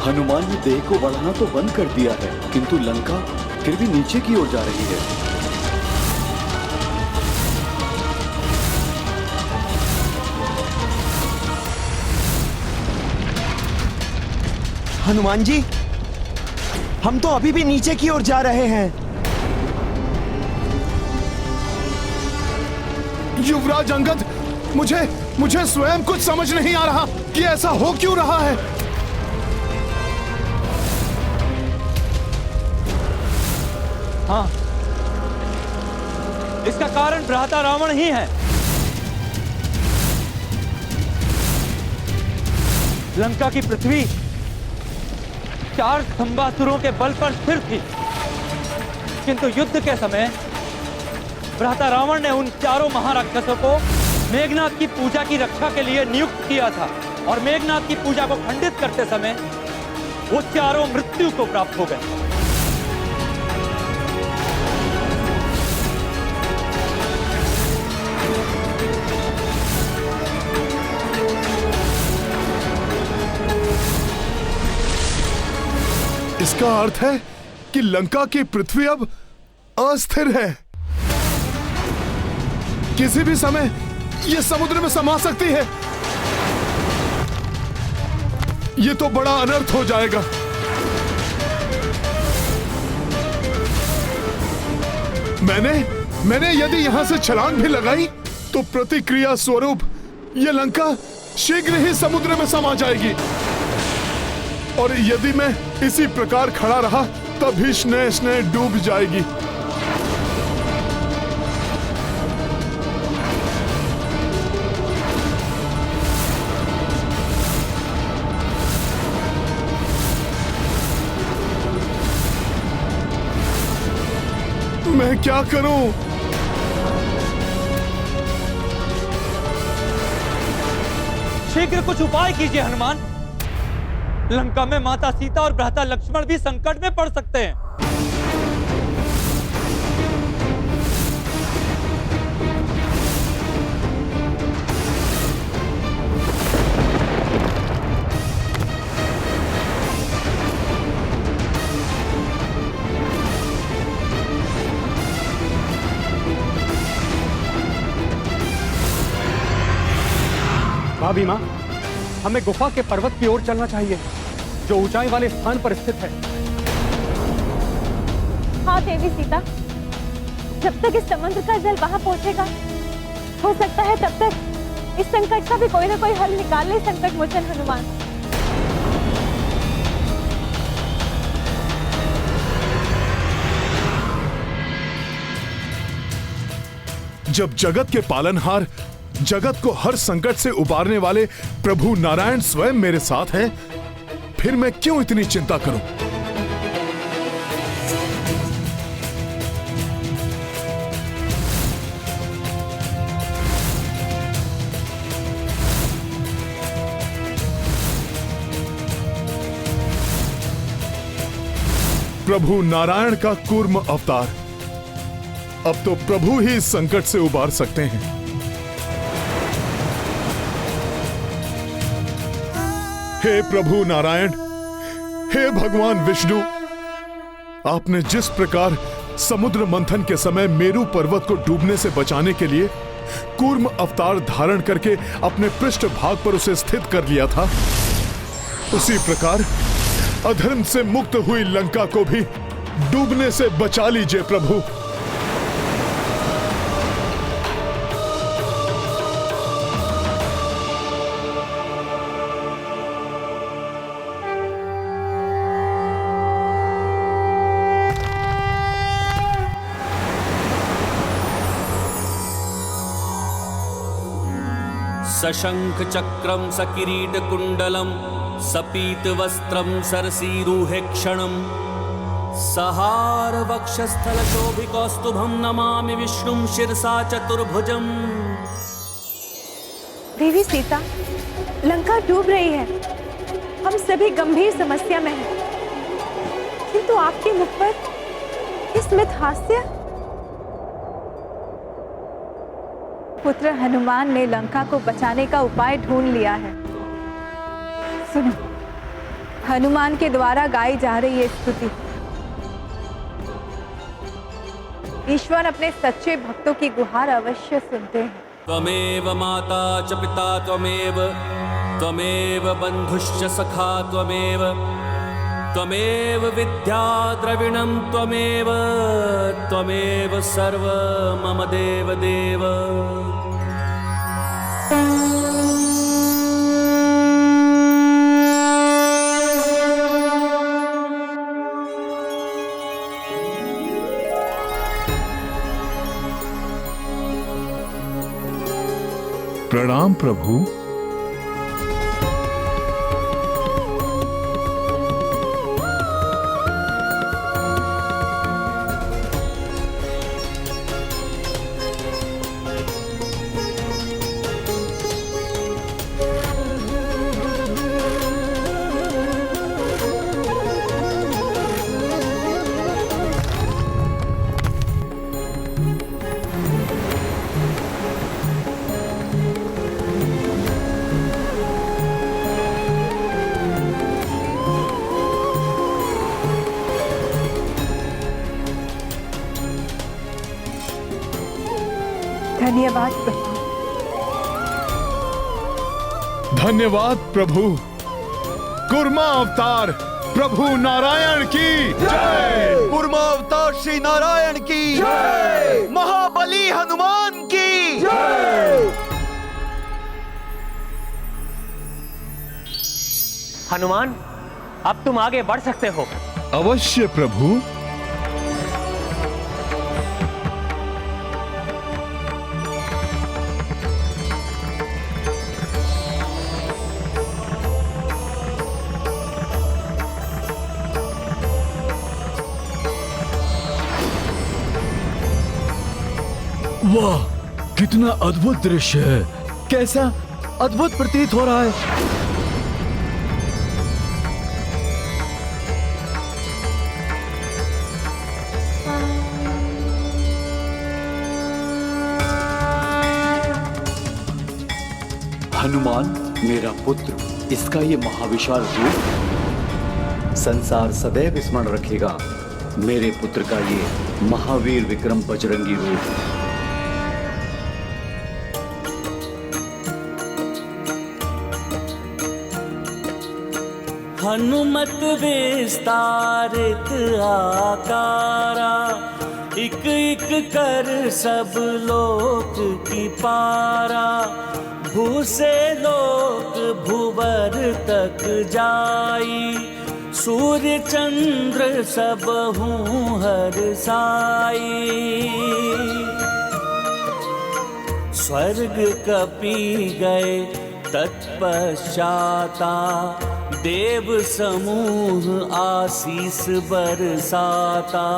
[SPEAKER 1] हनुमान ने देह को बढ़ाना तो बंद कर दिया है, किंतु लंका फिर भी नीचे की ओर जा रही है।
[SPEAKER 4] हनुमान जी, हम तो अभी भी नीचे की ओर जा रहे हैं।
[SPEAKER 6] युवराज अंगद, मुझे स्वयं कुछ समझ नहीं आ रहा कि ऐसा हो क्यों रहा है।
[SPEAKER 13] हाँ, इसका कारण भ्राता रावण ही है। लंका की पृथ्वी 4 स्तंभासुरों के बल पर स्थिर थी, किंतु युद्ध के समय भ्राता रावण ने उन चारों महाराक्षसों को मेघनाथ की पूजा की रक्षा के लिए नियुक्त किया था, और मेघनाथ की पूजा को खंडित करते समय वो चारों मृत्यु को प्राप्त हो गए।
[SPEAKER 6] इसका अर्थ है कि लंका की पृथ्वी अब अस्थिर है। किसी भी समय यह समुद्र में समा सकती है। यह तो बड़ा अनर्थ हो जाएगा। मैंने यदि यहां से छलांग भी लगाई तो प्रतिक्रिया स्वरूप यह लंका शीघ्र ही समुद्र में समा जाएगी। और यदि मैं इसी प्रकार खड़ा रहा तब ही स्नेह डूब जाएगी। मैं क्या करूं?
[SPEAKER 13] शीघ्र कुछ उपाय कीजिए हनुमान। लंका में माता सीता और भ्राता लक्ष्मण भी संकट में पड़ सकते हैं।
[SPEAKER 14] भाभी माँ, हमें गुफा के पर्वत की ओर चलना चाहिए जो ऊंचाई वाले स्थान पर स्थित है।
[SPEAKER 15] हाँ देवी सीता, जब तक इस समुद्र का जल वहां पहुंचेगा, हो सकता है तब तक इस संकट का भी कोई ना कोई हल निकाल ले संकट मोचन हनुमान।
[SPEAKER 6] जब जगत के पालनहार, जगत को हर संकट से उबारने वाले प्रभु नारायण स्वयं मेरे साथ हैं, फिर मैं क्यों इतनी चिंता करूं? प्रभु नारायण का कूर्म अवतार, अब तो प्रभु ही इस संकट से उबार सकते हैं। हे प्रभु नारायण, हे भगवान विष्णु, आपने जिस प्रकार समुद्र मंथन के समय मेरु पर्वत को डूबने से बचाने के लिए कूर्म अवतार धारण करके अपने पृष्ठ भाग पर उसे स्थित कर लिया था, उसी प्रकार अधर्म से मुक्त हुई लंका को भी डूबने से बचा लीजिए प्रभु।
[SPEAKER 10] सशंख चक्रम सकिरीट कुंडलम सपीत वस्त्रम सरसीरुहे क्षणम सहार वक्षस्थल शोभिकौस्तुभम नमामि विष्णुम शिरसा चतुर्भुजम।
[SPEAKER 15] देवी सीता, लंका डूब रही है। हम सभी गंभीर समस्या में हैं। किंतु आपके मुख पर स्मित हास्य।
[SPEAKER 3] पुत्र हनुमान ने लंका को बचाने का उपाय ढूंढ लिया है। सुनो, हनुमान के द्वारा गाई जा रही ये स्तुति। ईश्वर अपने सच्चे भक्तों की गुहार अवश्य सुनते हैं।
[SPEAKER 10] त्वमेव माता च पिता त्वमेव बंधुश्च सखा त्वमेव विद्या द्रविणं त्वमेव सर्व मम देव देव।
[SPEAKER 6] प्रणाम प्रभु।
[SPEAKER 15] धन्यवाद प्रभु।
[SPEAKER 6] धन्यवाद प्रभु। कुर्मा अवतार प्रभु नारायण की जय।
[SPEAKER 4] कुर्मा अवतार श्री नारायण की जय। महाबली हनुमान की जय।
[SPEAKER 9] हनुमान, अब तुम आगे बढ़ सकते हो।
[SPEAKER 6] अवश्य प्रभु।
[SPEAKER 1] वाह, कितना अद्भुत दृश्य है। कैसा अद्भुत प्रतीत हो रहा है।
[SPEAKER 16] हनुमान मेरा पुत्र, इसका ये महाविशाल रूप संसार सदैव स्मरण रखेगा। मेरे पुत्र का ये महावीर विक्रम बजरंगी रूप।
[SPEAKER 10] हनुमत विस्तारित आकारा, एक एक कर सब लोक की पारा। भू से लोक भुवर तक जाई, सूर्य चंद्र सब हूँ हर साई। स्वर्ग कपि गए तत्पश्चाता, देव समूह आशीष बरसाता।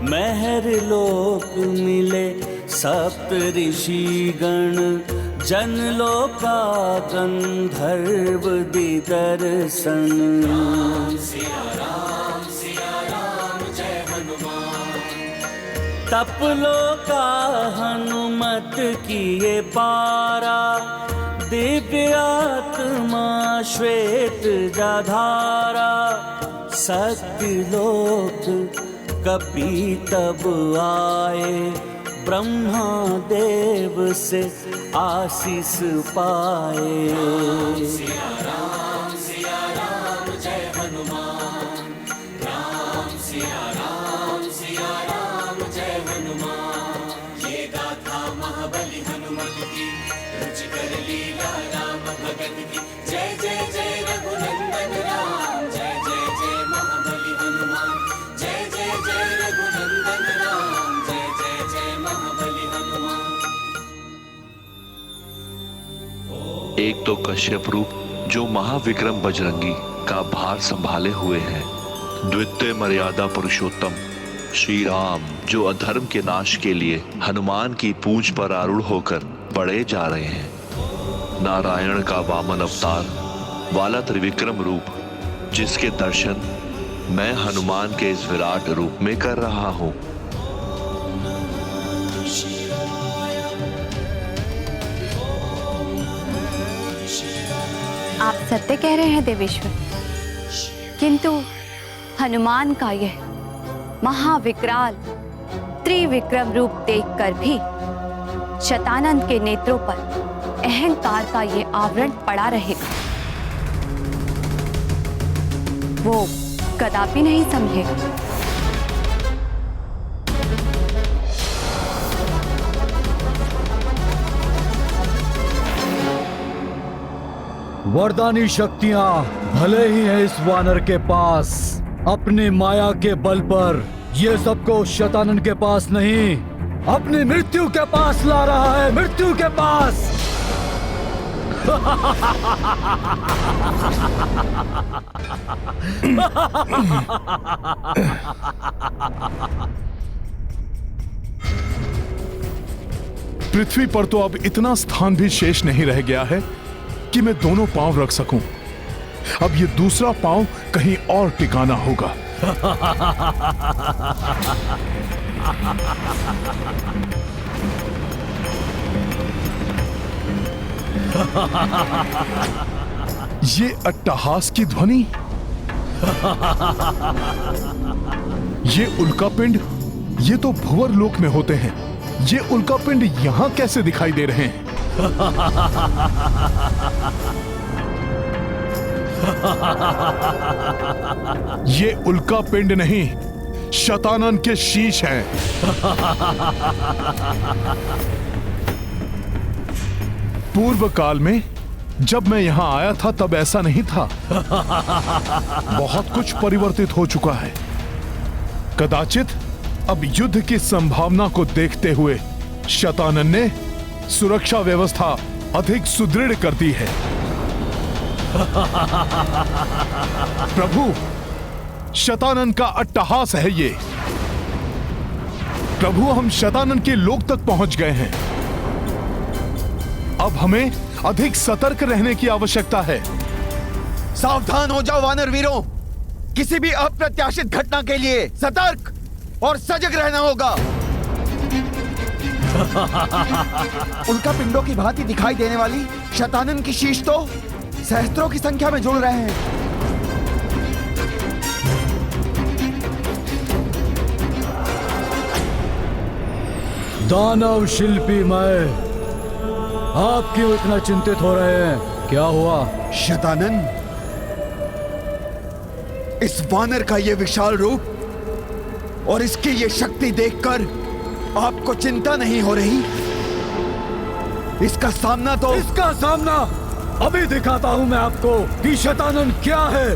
[SPEAKER 10] महर लोक मिले सप्त ऋषि गण, जन लोका गंधर्व दिदर्शन। सिया राम जय हनुमान। तप लोका हनुमत किए पारा, दिव्य आत्मा श्वेत जाधारा। सत्य लोक कपि तब आए, ब्रह्मा देव से आशीष पाए। सिया राम जय हनुमान। राम सिया राम जय हनुमान। ये गाथा महाबली हनुमत की, रुचिकर लीला राम भगत की। जय जय जय रघुनंदन राम, जय जय जय महाबली हनुमान। जय जय जय रघुनंदन राम, जय जय जय महाबली हनुमान।
[SPEAKER 17] एक तो कश्यप रूप जो महाविक्रम बजरंगी का भार संभाले हुए हैं, द्वितीय मर्यादा पुरुषोत्तम श्री राम जो अधर्म के नाश के लिए हनुमान की पूंछ पर आरूढ़ होकर बढ़े जा रहे हैं, नारायण का वामन अवतार वाला त्रिविक्रम रूप जिसके दर्शन मैं हनुमान के इस विराट रूप में कर रहा हूं।
[SPEAKER 18] आप सत्य कह रहे हैं देवेश्वर, किंतु हनुमान का यह महाविकराल त्रिविक्रम रूप देखकर भी शतानंद के नेत्रों पर अहंकार का ये आवरण पड़ा रहेगा। वो कदापि नहीं समझेगा।
[SPEAKER 1] वरदानी शक्तियां भले ही है इस वानर के पास, अपनी माया के बल पर ये सबको शतानंद के पास नहीं, अपनी मृत्यु के पास ला रहा है। मृत्यु के पास।
[SPEAKER 6] पृथ्वी पर तो अब इतना स्थान भी शेष नहीं रह गया है कि मैं दोनों पांव रख सकूं। अब ये दूसरा पांव कहीं और टिकाना होगा। ये अट्टहास की ध्वनि, ये उल्कापिंड, ये तो भुवर लोक में होते हैं। ये उल्कापिंड यहाँ कैसे दिखाई दे रहे हैं? ये उल्कापिंड नहीं, शतानन के शीश हैं। पूर्व काल में जब मैं यहाँ आया था तब ऐसा नहीं था। बहुत कुछ परिवर्तित हो चुका है। कदाचित अब युद्ध की संभावना को देखते हुए शतानन ने सुरक्षा व्यवस्था अधिक सुदृढ़ कर दी है। प्रभु, शतानन का अट्टहास है ये। प्रभु, हम शतानन के लोक तक पहुंच गए हैं। अब हमें अधिक सतर्क रहने की आवश्यकता है।
[SPEAKER 4] सावधान हो जाओ वानर वीरों, किसी भी अप्रत्याशित घटना के लिए सतर्क और सजग रहना होगा। उल्का पिंडों की भांति दिखाई देने वाली शतानन की शीश तो सहस्त्रों की संख्या में जुड़ रहे हैं।
[SPEAKER 1] दानव शिल्पी मैं, आप क्यों इतना चिंतित हो रहे हैं? क्या हुआ?
[SPEAKER 4] शतानन, इस वानर का ये विशाल रूप और इसकी ये शक्ति देखकर आपको चिंता नहीं हो रही? इसका सामना
[SPEAKER 1] अभी दिखाता हूं मैं आपको कि शतानन क्या है।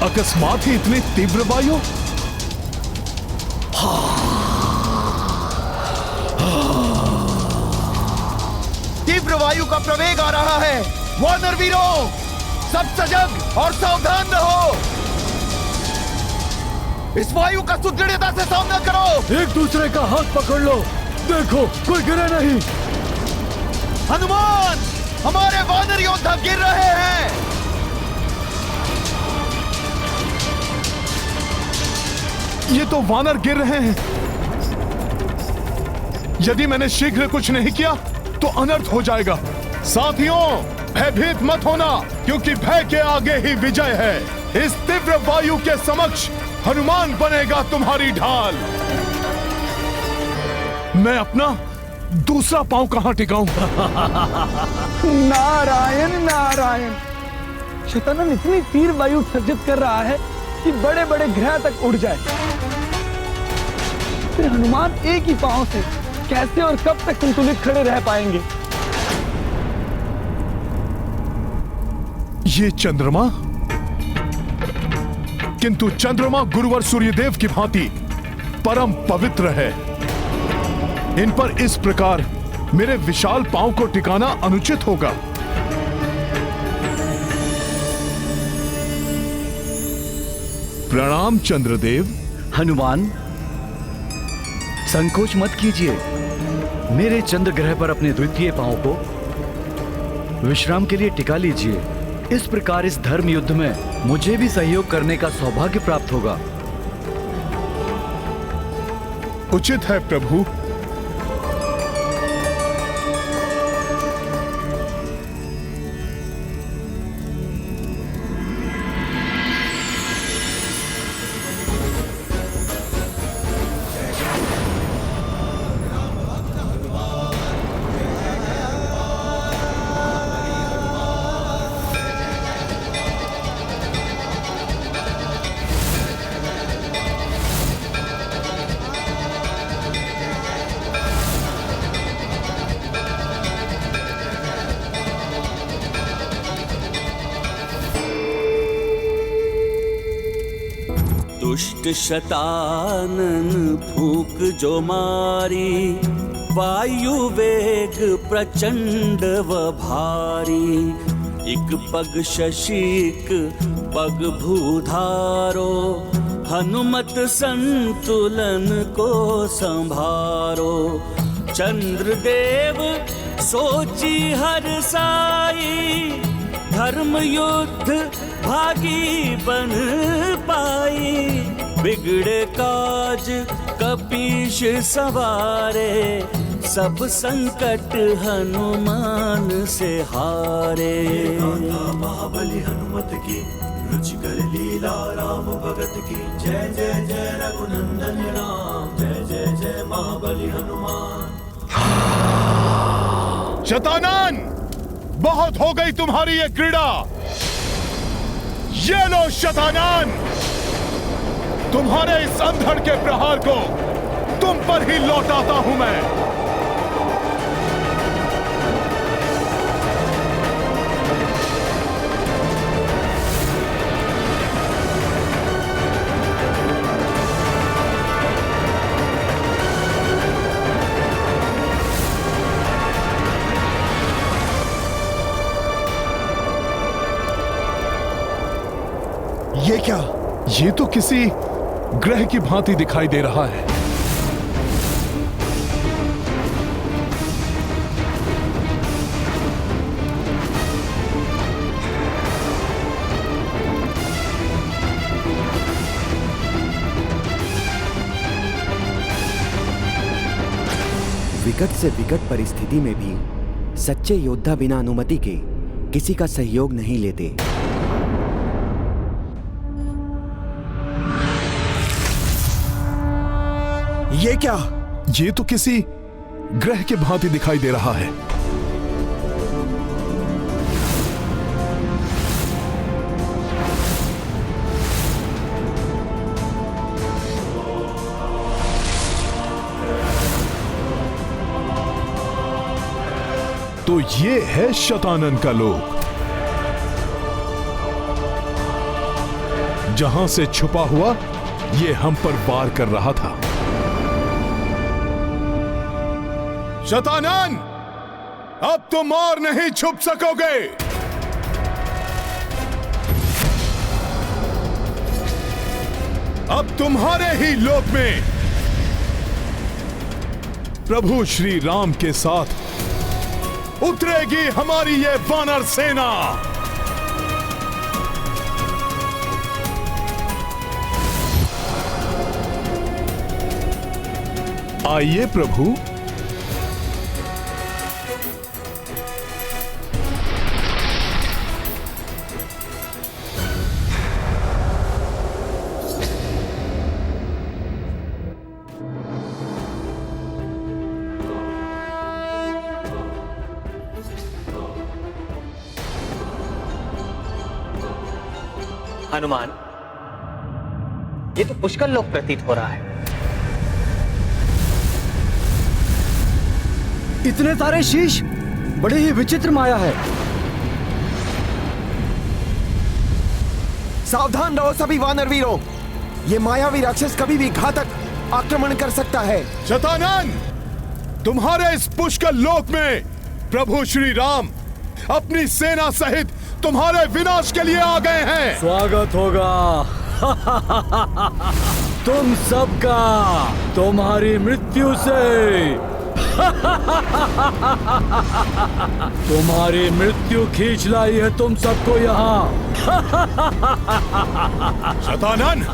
[SPEAKER 6] अकस्मात ही इतनी तीव्र वायु?
[SPEAKER 4] तीव्र वायु का प्रवेग आ रहा है। वानर वीरों, सब सजग और सावधान रहो। इस वायु का सुदृढ़ता से सामना करो।
[SPEAKER 1] एक दूसरे का हाथ पकड़ लो, देखो कोई गिरे नहीं।
[SPEAKER 4] हनुमान, हमारे वानर योद्धा गिर रहे हैं।
[SPEAKER 6] ये तो वानर गिर रहे हैं। यदि मैंने शीघ्र कुछ नहीं किया तो अनर्थ हो जाएगा। साथियों, भयभीत मत होना, क्योंकि भय के आगे ही विजय है। इस तीव्र वायु के समक्ष हनुमान बनेगा तुम्हारी ढाल। मैं अपना दूसरा पांव कहां टिकाऊं?
[SPEAKER 11] नारायण नारायण, शतानन इतनी तीव्र वायु सर्जित कर रहा है कि बड़े बड़े ग्रह तक उड़ जाए। फिर हनुमान एक ही पांव से कैसे और कब तक संतुलित खड़े रह पाएंगे?
[SPEAKER 6] ये चंद्रमा, किंतु चंद्रमा गुरुवर सूर्यदेव की भांति परम पवित्र है। इन पर इस प्रकार मेरे विशाल पांव को टिकाना अनुचित होगा। प्रणाम चंद्रदेव।
[SPEAKER 19] हनुमान, संकोच मत कीजिए। मेरे चंद्र ग्रह पर अपने द्वितीय पांव को विश्राम के लिए टिका लीजिए। इस प्रकार इस धर्म युद्ध में मुझे भी सहयोग करने का सौभाग्य प्राप्त होगा।
[SPEAKER 6] उचित है प्रभु।
[SPEAKER 10] दुष्ट शतानन फूक जो मारी, वायु वेग प्रचंड व भारी। एक पग शशीक पग भूधारो, हनुमत संतुलन को संभारो। चंद्रदेव सोची हर साई, धर्म युद्ध भागी बन पाई। बिगड़े काज कपीश सवारे, सब संकट हनुमान से हारे।
[SPEAKER 5] महाबली हनुमत की रुचिकर लीला राम भगत की जय जय जय रघुनंदन राम जय जय जय महाबली हनुमान।
[SPEAKER 6] शतानन, बहुत हो गई तुम्हारी ये क्रीड़ा। ये लो शतानन, तुम्हारे इस अंधड़ के प्रहार को तुम पर ही लौटाता हूं मैं। ये क्या? ये तो किसी ग्रह की भांति दिखाई दे रहा है।
[SPEAKER 4] विकट से विकट परिस्थिति में भी सच्चे योद्धा बिना अनुमति के किसी का सहयोग नहीं लेते।
[SPEAKER 6] ये क्या? ये तो किसी ग्रह के भांति दिखाई दे रहा है। तो ये है शतानन का लोक, जहां से छुपा हुआ ये हम पर वार कर रहा था। शतानन, अब तुम और नहीं छुप सकोगे। अब तुम्हारे ही लोक में प्रभु श्री राम के साथ उतरेगी हमारी ये वानर सेना। आइए प्रभु।
[SPEAKER 9] हनुमान, ये तो पुष्कल लोक प्रतीत हो रहा है।
[SPEAKER 11] इतने सारे शीश, बड़ी ही विचित्र माया है।
[SPEAKER 4] सावधान रहो सभी वानर वीरों, ये मायावी राक्षस कभी भी घातक आक्रमण कर सकता है।
[SPEAKER 6] शतानन, तुम्हारे इस पुष्कल लोक में प्रभु श्री राम अपनी सेना सहित तुम्हारे विनाश के लिए आ गए हैं।
[SPEAKER 19] स्वागत होगा तुम सबका तुम्हारी मृत्यु से। तुम्हारी मृत्यु खींच लाई है तुम सबको यहाँ।
[SPEAKER 6] शतानन,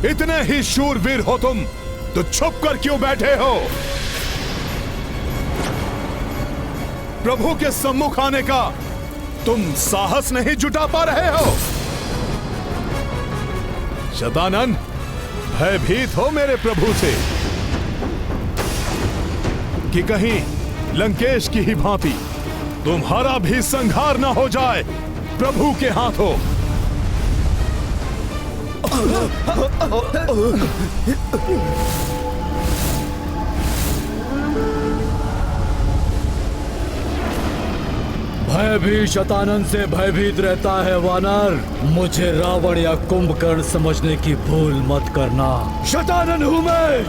[SPEAKER 6] इतने ही शूरवीर हो तुम तो छुप कर क्यों बैठे हो? प्रभु के सम्मुख आने का तुम साहस नहीं जुटा पा रहे हो? शतानन, भयभीत हो मेरे प्रभु से कि कहीं लंकेश की ही भांति तुम्हारा भी संहार न हो जाए प्रभु के हाथों।
[SPEAKER 19] भय भी शतानन से भयभीत रहता है वानर। मुझे रावण या कुंभकर्ण समझने की भूल मत करना। शतानन हूं मैं।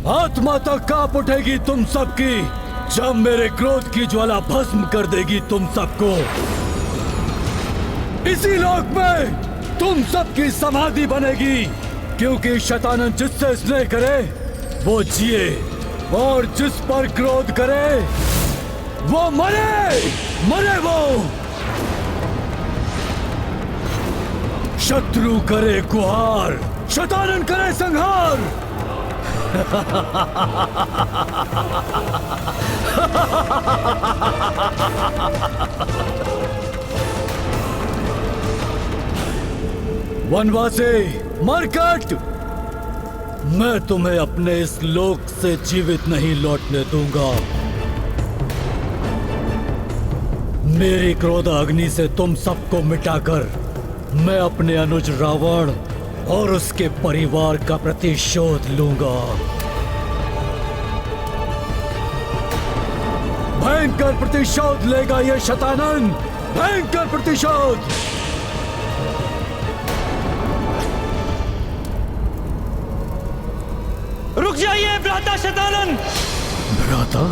[SPEAKER 1] आत्मा तक कांप उठेगी तुम सबकी जब मेरे क्रोध की ज्वाला भस्म कर देगी तुम सबको। इसी लोक में तुम सबकी समाधि बनेगी, क्योंकि शैतानन जिससे स्नेह करे वो जिए और जिस पर क्रोध करे वो मरे। मरे वो। शत्रु करे गुहार, शैतानन करे संहार। वनवासी मरकट, मैं तुम्हें अपने इस लोक से जीवित नहीं लौटने दूंगा। मेरी क्रोध अग्नि से तुम सबको मिटाकर मैं अपने अनुज रावण और उसके परिवार का प्रतिशोध लूंगा। भयंकर प्रतिशोध लेगा ये शैतानन, भयंकर प्रतिशोध।
[SPEAKER 13] रुक जाइए भ्राता शैतानन।
[SPEAKER 1] भ्राता?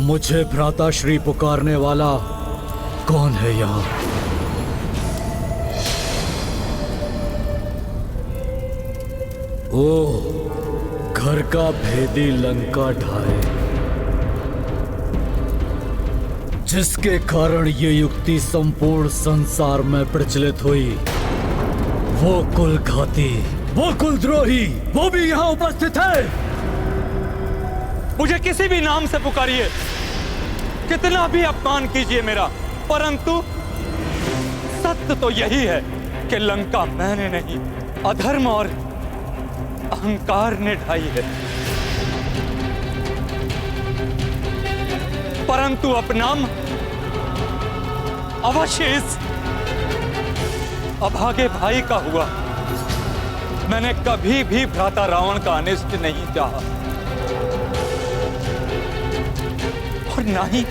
[SPEAKER 1] मुझे भ्राता श्री पुकारने वाला कौन है यहाँ? ओ, घर का भेदी लंका ढाए, जिसके कारण ये युक्ति संपूर्ण संसार में प्रचलित हुई, वो कुलघाती, वो कुलद्रोही, वो भी यहाँ उपस्थित है।
[SPEAKER 13] मुझे किसी भी नाम से पुकारिए, कितना भी अपमान कीजिए मेरा, परंतु सत्य तो यही है कि लंका मैंने नहीं, अधर्म और अहंकार ने ढाई है। परंतु अपनाम अवश्य इस अभागे भाई का हुआ। मैंने कभी भी भ्राता रावण का अनिष्ट नहीं चाहा और ना ही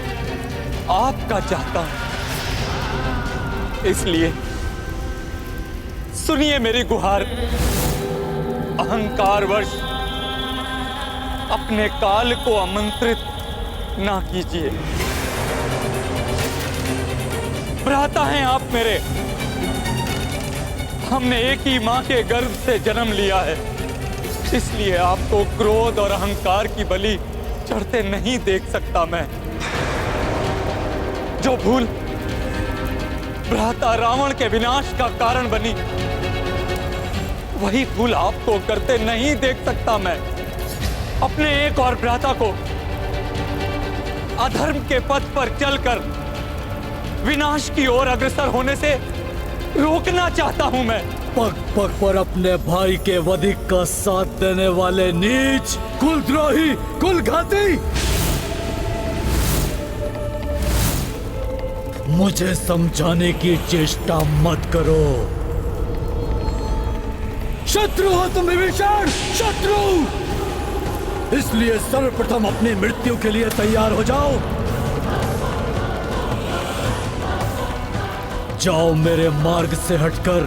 [SPEAKER 13] आपका चाहता हूं। इसलिए सुनिए मेरी गुहार, अहंकारवश अपने काल को आमंत्रित ना कीजिए। भ्राता हैं आप मेरे, हमने एक ही मां के गर्भ से जन्म लिया है, इसलिए आपको क्रोध और अहंकार की बलि चढ़ते नहीं देख सकता मैं। जो भूल भ्राता रावण के विनाश का कारण बनी, वही भूल आपको करते नहीं देख सकता मैं। अपने एक और भ्राता को अधर्म के पथ पर चलकर विनाश की ओर अग्रसर होने से रोकना चाहता हूं मैं।
[SPEAKER 1] पग पग पर अपने भाई के वधिक का साथ देने वाले नीच, कुलद्रोही, कुलघाती, मुझे समझाने की चेष्टा मत करो। शत्रु हो तुम विभीषण, शत्रु। इसलिए सर्वप्रथम अपनी मृत्यु के लिए तैयार हो जाओ। जाओ मेरे मार्ग से हटकर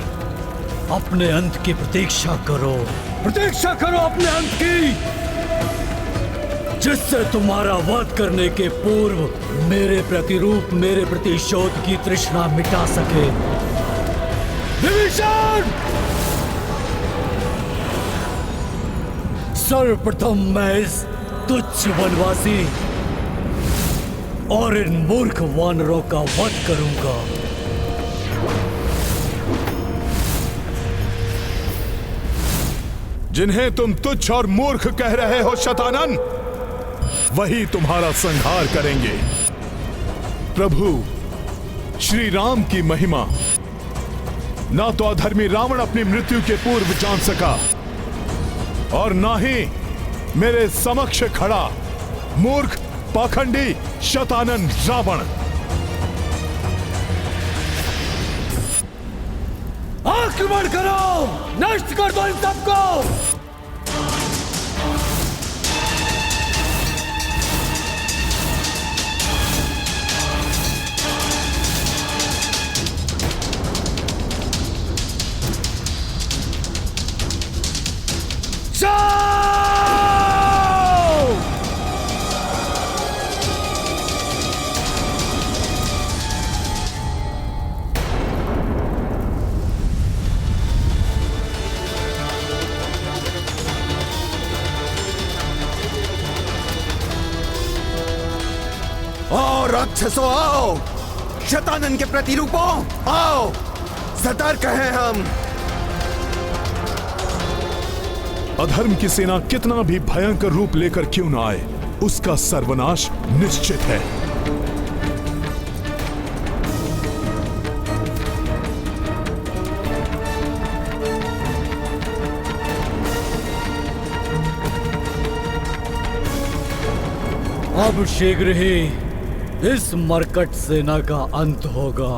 [SPEAKER 1] अपने अंत की प्रतीक्षा करो। प्रतीक्षा करो अपने अंत की, जिससे तुम्हारा वध करने के पूर्व मेरे प्रतिरूप, मेरे प्रतिशोध की तृष्णा मिटा सके। विभीषण, सर्वप्रथम मैं इस तुच्छ वनवासी और इन मूर्ख वानरों का वध करूंगा।
[SPEAKER 6] जिन्हें तुम तुच्छ और मूर्ख कह रहे हो शैतानन, वही तुम्हारा संहार करेंगे। प्रभु श्री राम की महिमा ना तो अधर्मी रावण अपनी मृत्यु के पूर्व जान सका और ना ही मेरे समक्ष खड़ा मूर्ख पाखंडी शैतानन रावण।
[SPEAKER 1] आक्रमण करो, नष्ट कर दो इन सबको।
[SPEAKER 4] राक्षसों आओ, शतानन के प्रतिरूपों आओ, सतर्क हैं हम।
[SPEAKER 6] अधर्म की सेना कितना भी भयंकर रूप लेकर क्यों ना आए, उसका सर्वनाश निश्चित है।
[SPEAKER 19] अब शीघ्र ही इस मरकट सेना का अंत होगा।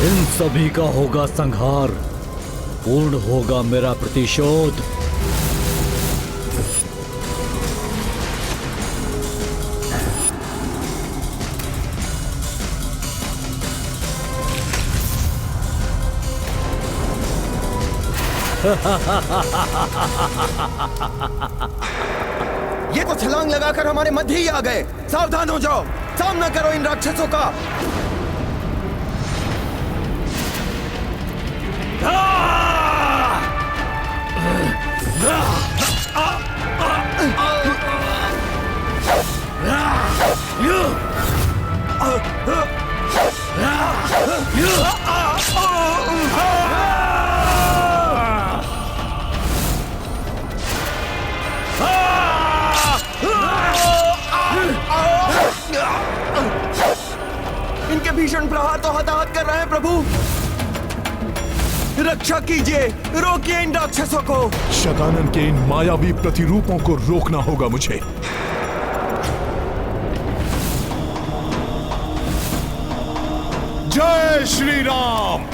[SPEAKER 19] इन सभी का होगा संहार, पूर्ण होगा मेरा प्रतिशोध।
[SPEAKER 4] ये तो छलांग लगाकर हमारे मध्य ही आ गए। सावधान हो जाओ, सामना करो इन राक्षसों का। इनके भीषण प्रहार तो हताहत कर रहे हैं प्रभु। रक्षा कीजिए, रोकिए इन राक्षसों को।
[SPEAKER 6] शतानन के इन मायावी प्रतिरूपों को रोकना होगा मुझे। जय श्री राम।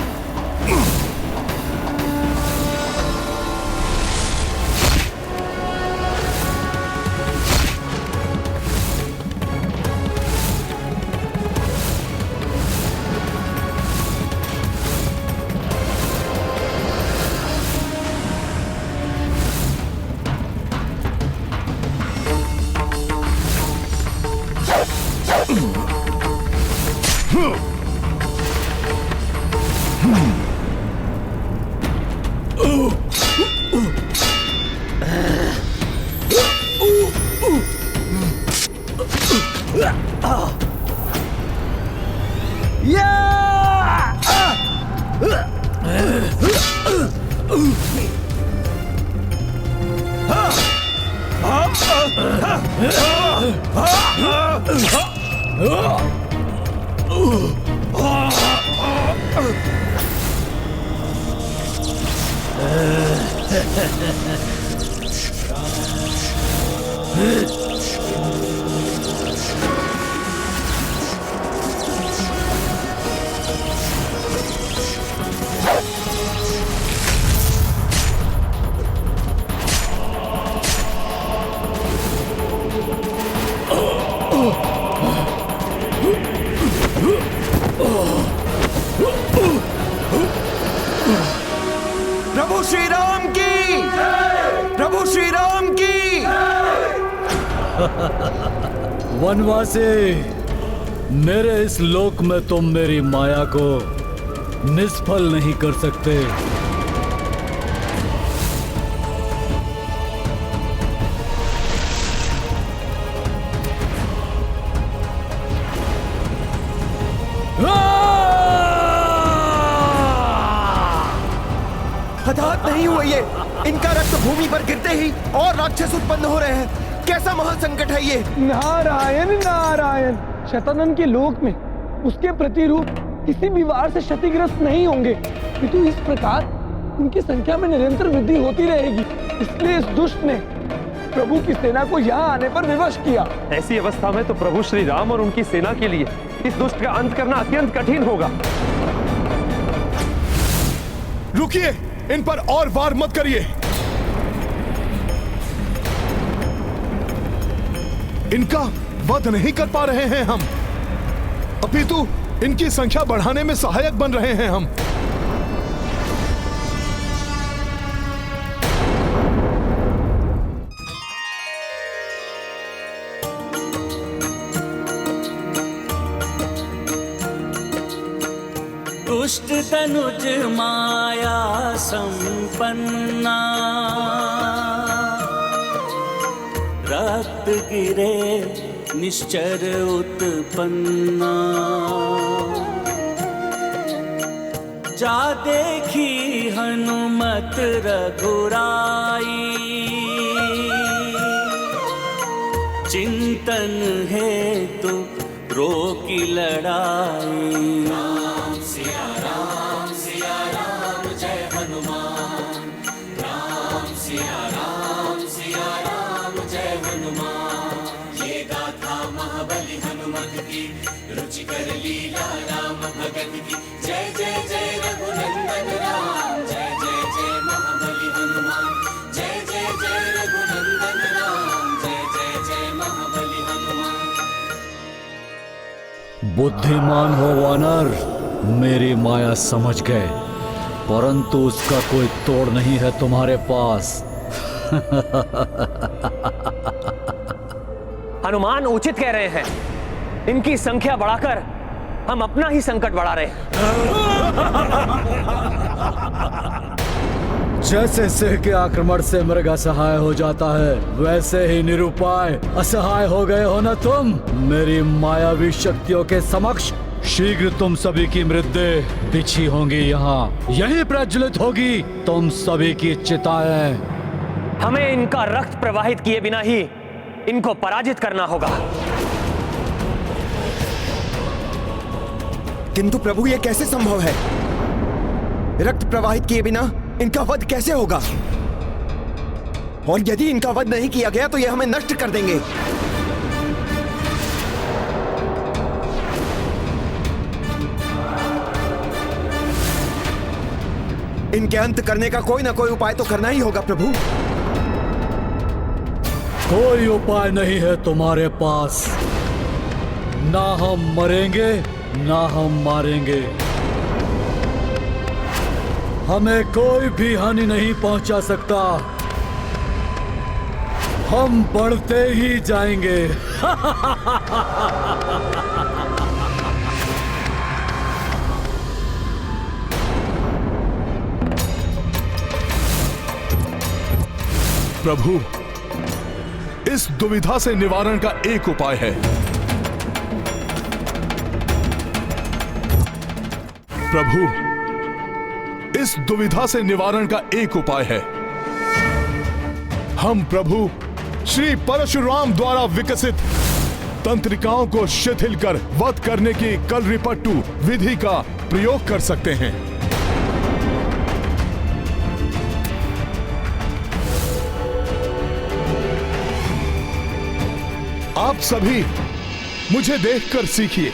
[SPEAKER 4] प्रभु श्री राम की, प्रभु श्री राम की।
[SPEAKER 19] वनवासी, मेरे इस लोक में तुम मेरी माया को निष्फल नहीं कर सकते।
[SPEAKER 4] हताहत नहीं हुए ये। इनका रक्त भूमि पर गिरते ही और राक्षस उत्पन्न हो रहे हैं। कैसा महासंकट है ये।
[SPEAKER 11] नारायण नारायण। शतानन के लोक में उसके प्रतिरूप किसी भी वार से क्षतिग्रस्त नहीं होंगे, किंतु इस प्रकार उनकी संख्या में निरंतर वृद्धि होती रहेगी। इसलिए इस दुष्ट ने प्रभु की सेना को यहाँ आने पर विवश किया।
[SPEAKER 8] ऐसी अवस्था में तो प्रभु श्री राम और उनकी सेना के लिए इस दुष्ट का अंत करना अत्यंत कठिन होगा।
[SPEAKER 6] रुकिए, इन पर और वार मत करिए। इनका वध नहीं कर पा रहे हैं हम, अपितु इनकी संख्या बढ़ाने में सहायक बन रहे हैं हम।
[SPEAKER 10] दुष्ट तनुज माया संपन्ना, रक्त गिरे निश्चर उत्पन्ना, जा देखी हनुमत रघुराई, चिंतन हेतु रोकी लड़ाई।
[SPEAKER 5] सिया राम जय हनुमान, राम सिया राम जय हनुमान। ये गाथा महाबली हनुमत की, रुचिकर लीला राम भगत की। जय जय जय रघुनंदन राम, जय जय जय महाबली हनुमान। जय जय जय रघुनंदन राम, जय जय जय महाबली हनुमान।
[SPEAKER 19] बुद्धिमान हो वानर, मेरी माया समझ गए, परंतु उसका कोई तोड़ नहीं है तुम्हारे पास।
[SPEAKER 9] हनुमान उचित कह रहे हैं, इनकी संख्या बढ़ाकर हम अपना ही संकट बढ़ा रहे हैं।
[SPEAKER 19] जैसे सिंह के आक्रमण से मृग असहाय हो जाता है, वैसे ही निरुपाय असहाय हो गए हो ना तुम। मेरी मायावी शक्तियों के समक्ष शीघ्र तुम सभी की मृतदेह बिछी होंगी, यहाँ यही प्रज्वलित होगी तुम सभी की चिताएं।
[SPEAKER 9] हमें इनका रक्त प्रवाहित किए बिना ही इनको पराजित करना होगा।
[SPEAKER 4] किंतु प्रभु ये कैसे संभव है? रक्त प्रवाहित किए बिना इनका वध कैसे होगा? और यदि इनका वध नहीं किया गया तो ये हमें नष्ट कर देंगे। इनके अंत करने का कोई ना कोई उपाय तो करना ही होगा प्रभु।
[SPEAKER 19] कोई उपाय नहीं है तुम्हारे पास। ना हम मरेंगे ना हम मारेंगे, हमें कोई भी हानि नहीं पहुंचा सकता। हम बढ़ते ही जाएंगे।
[SPEAKER 6] प्रभु, इस दुविधा से निवारण का एक उपाय है। प्रभु, इस दुविधा से निवारण का एक उपाय है। हम प्रभु श्री परशुराम द्वारा विकसित तंत्रिकाओं को शिथिल कर वध करने की कलरिपट्टू विधि का प्रयोग कर सकते हैं। आप सभी मुझे देखकर सीखिए।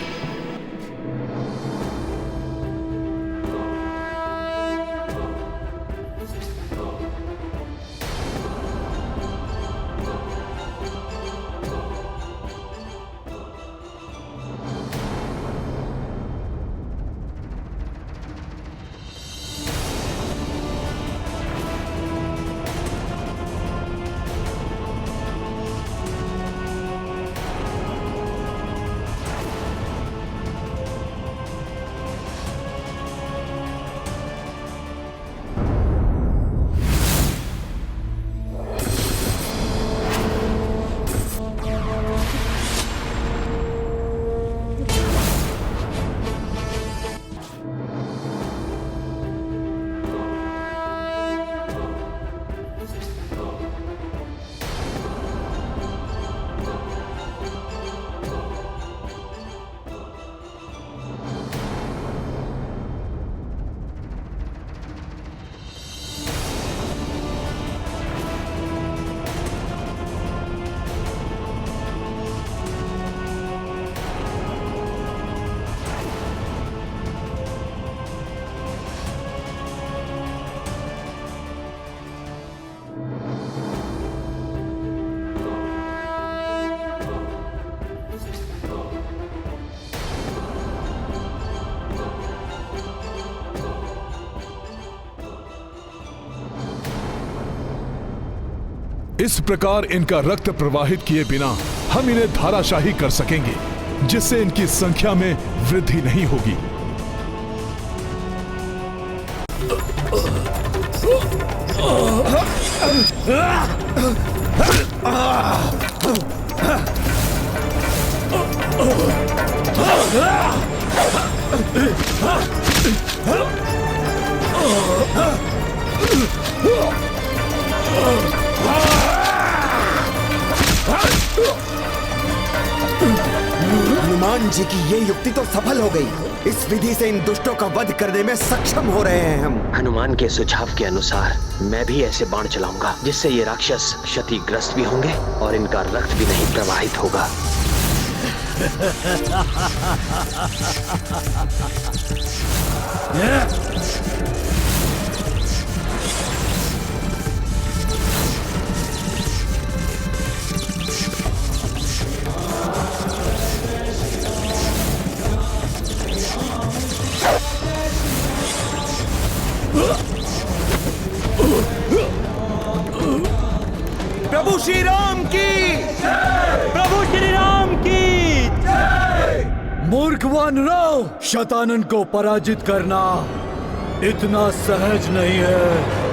[SPEAKER 6] इस प्रकार इनका रक्त प्रवाहित किए बिना हम इन्हें धाराशाही कर सकेंगे, जिससे इनकी संख्या में वृद्धि नहीं होगी।
[SPEAKER 4] हनुमान जी की ये युक्ति तो सफल हो गई। इस विधि से इन दुष्टों का वध करने में सक्षम हो रहे हैं हम।
[SPEAKER 9] हनुमान के सुझाव के अनुसार मैं भी ऐसे बाण चलाऊंगा जिससे ये राक्षस क्षतिग्रस्त भी होंगे और इनका रक्त भी नहीं प्रवाहित होगा।
[SPEAKER 4] प्रभु श्री राम की
[SPEAKER 13] प्रभु श्री राम की
[SPEAKER 19] मूर्ख वानरों, शतानन को पराजित करना इतना सहज नहीं है।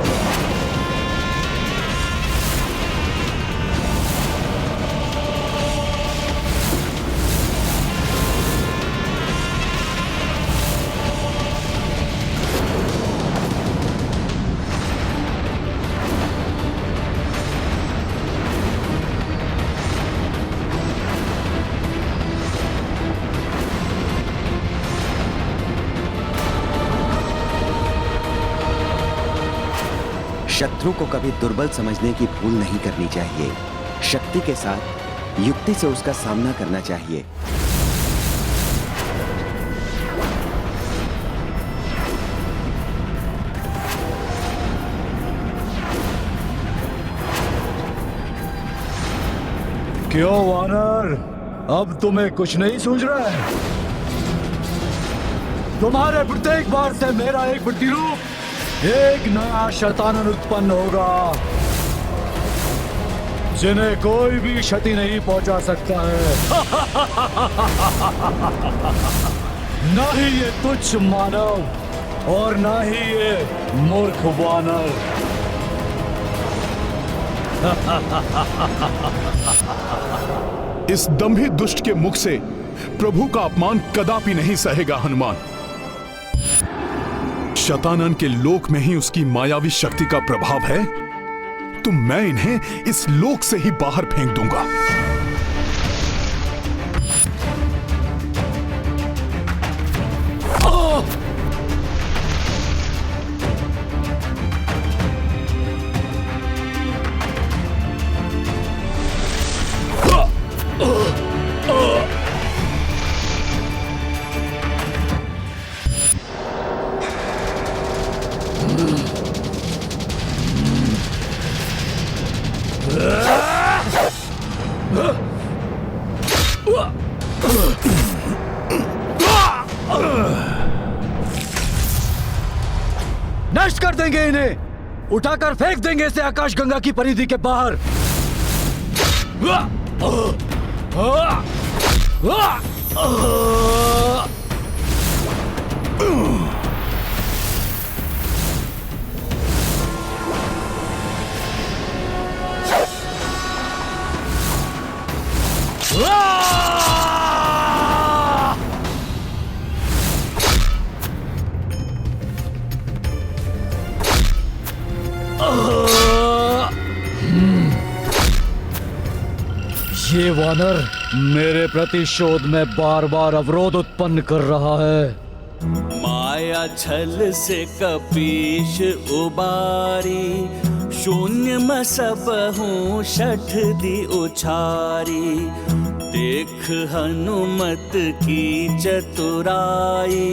[SPEAKER 4] शत्रु को कभी दुर्बल समझने की भूल नहीं करनी चाहिए। शक्ति के साथ युक्ति से उसका सामना करना चाहिए।
[SPEAKER 19] क्यों वानर, अब तुम्हें कुछ नहीं सूझ रहा है? तुम्हारे प्रत्येक बार से मेरा एक प्रतिरूप, एक नया शतानन उत्पन्न होगा जिन्हें कोई भी क्षति नहीं पहुंचा सकता है। न ही ये तुच्छ मानव और न ही ये मूर्ख वानर।
[SPEAKER 6] इस दंभी दुष्ट के मुख से प्रभु का अपमान कदापि नहीं सहेगा हनुमान। शतानन के लोक में ही उसकी मायावी शक्ति का प्रभाव है, तो मैं इन्हें इस लोक से ही बाहर फेंक दूंगा।
[SPEAKER 19] नष्ट कर देंगे इन्हें, उठाकर फेंक देंगे इसे आकाश गंगा की परिधि के बाहर। ये वानर मेरे प्रतिशोध में बार बार अवरोध उत्पन्न कर रहा है।
[SPEAKER 10] माया छल से कपीश उबारी, शून्य में सब हूँ शठ दी उछारी। देख हनुमत की चतुराई,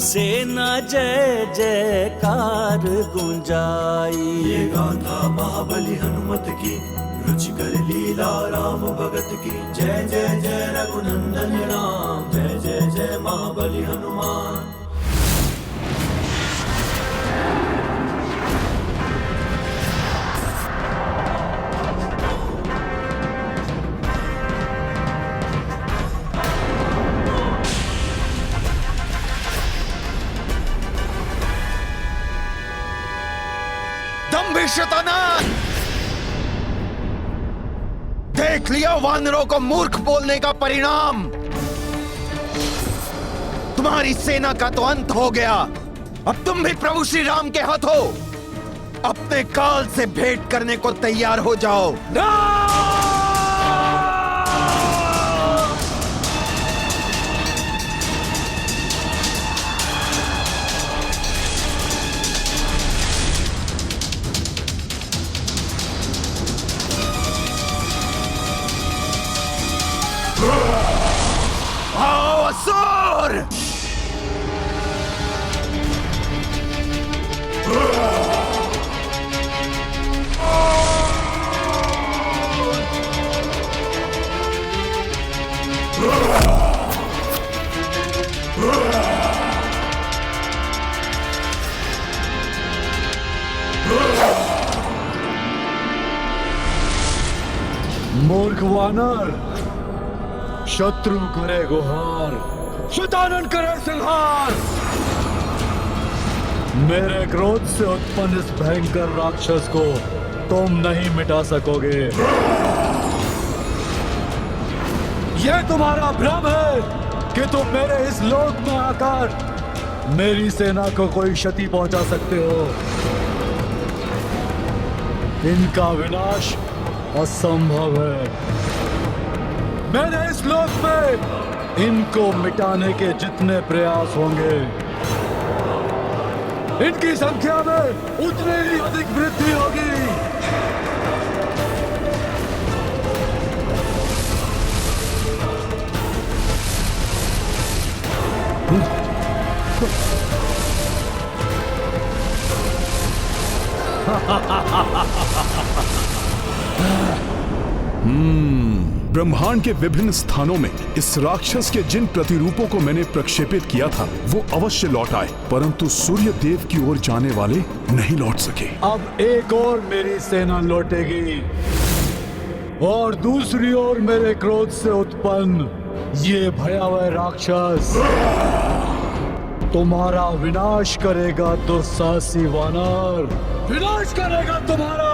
[SPEAKER 10] सेना जय जयकार गुंजाई।
[SPEAKER 5] ये गाथा महाबली हनुमत की, रुचिकर लीला राम भगत की। जय जय जय रघुनंदन राम, जय जय जय महाबली हनुमान।
[SPEAKER 20] शैतान! देख लिया वानरों को मूर्ख बोलने का परिणाम। तुम्हारी सेना का तो अंत हो गया। अब तुम भी प्रभु श्री राम के हाथ हो। अपने काल से भेंट करने को तैयार हो जाओ। आओ असुर!
[SPEAKER 19] मूर्ख वानर, शत्रु करे गुहार, शैतानन करे संहार। मेरे क्रोध से उत्पन्न इस भयंकर राक्षस को तुम नहीं मिटा सकोगे। यह तुम्हारा भ्रम है कि तुम मेरे इस लोक में आकर मेरी सेना को कोई क्षति पहुंचा सकते हो। इनका विनाश असंभव है। मैंने इस लोक में इनको मिटाने के जितने प्रयास होंगे, इनकी संख्या में उतनी ही अधिक वृद्धि होगी।
[SPEAKER 6] ब्रह्मांड के विभिन्न स्थानों में इस राक्षस के जिन प्रतिरूपों को मैंने प्रक्षेपित किया था वो अवश्य लौट आए, परंतु सूर्य देव की ओर जाने वाले नहीं लौट सके।
[SPEAKER 19] अब एक और मेरी सेना लौटेगी और दूसरी ओर मेरे क्रोध से उत्पन्न ये भयावह राक्षस तुम्हारा विनाश करेगा। दुस्साहसी वानर, विनाश करेगा तुम्हारा।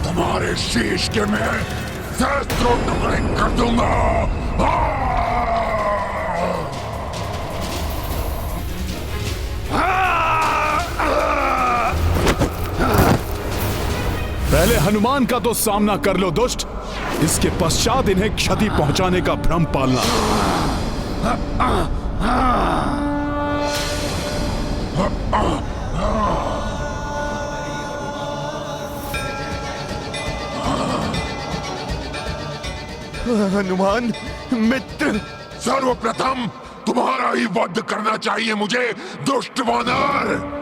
[SPEAKER 7] तुम्हारे शीश के मैं सहस्त्रों टुकड़े कर दूंगा।
[SPEAKER 6] पहले हनुमान का तो सामना कर लो दुष्ट, इसके पश्चात इन्हें क्षति पहुंचाने का भ्रम पालना।
[SPEAKER 20] हनुमान मित्र,
[SPEAKER 7] सर्वप्रथम तुम्हारा ही वध करना चाहिए मुझे, दुष्ट वानर।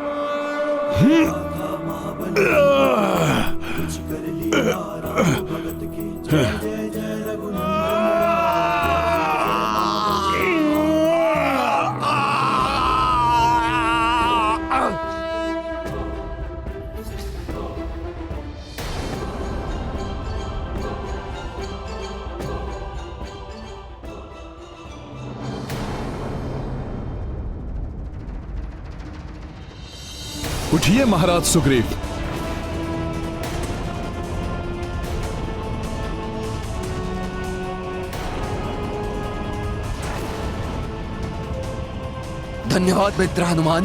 [SPEAKER 6] उठिए महाराज सुग्रीव।
[SPEAKER 20] धन्यवाद मित्र हनुमान।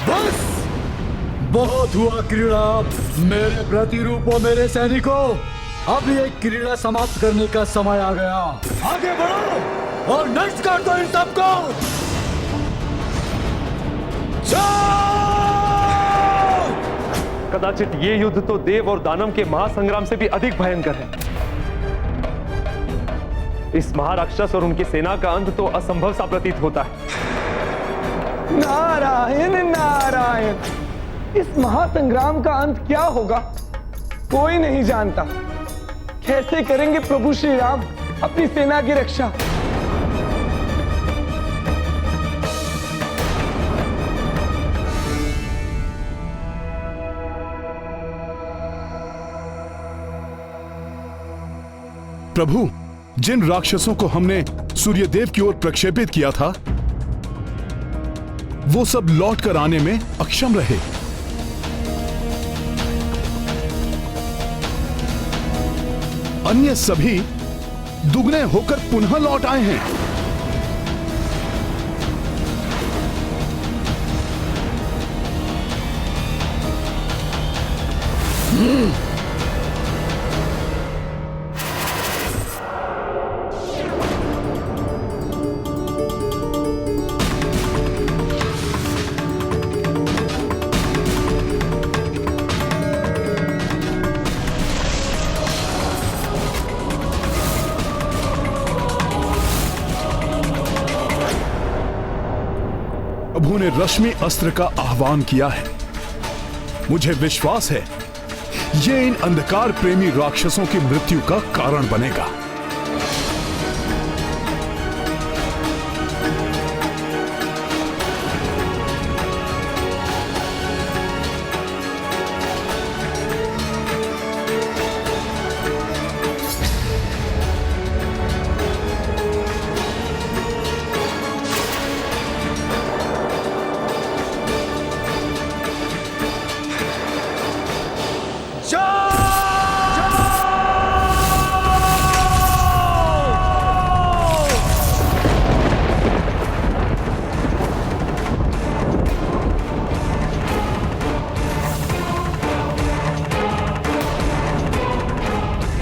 [SPEAKER 19] बस बहुत हुआ क्रीड़ा। मेरे प्रतिरूपों, मेरे सैनिकों, अब ये क्रीड़ा समाप्त करने का समय आ गया। आगे बढ़ो और नष्ट कर दो इन सबको।
[SPEAKER 8] कदाचित ये युद्ध तो देव और दानव के महासंग्राम से भी अधिक भयंकर है। इस महाराक्षस और उनकी सेना का अंत तो असंभव सा प्रतीत होता है।
[SPEAKER 11] नारायण नारायण, इस महासंग्राम का अंत क्या होगा कोई नहीं जानता। कैसे करेंगे प्रभु श्री राम अपनी सेना की रक्षा?
[SPEAKER 6] प्रभु, जिन राक्षसों को हमने सूर्यदेव की ओर प्रक्षेपित किया था वो सब लौट कर आने में अक्षम रहे। अन्य सभी दुगने होकर पुनः लौट आए हैं। प्रभु ने रश्मि अस्त्र का आह्वान किया है। मुझे विश्वास है ये इन अंधकार प्रेमी राक्षसों की मृत्यु का कारण बनेगा।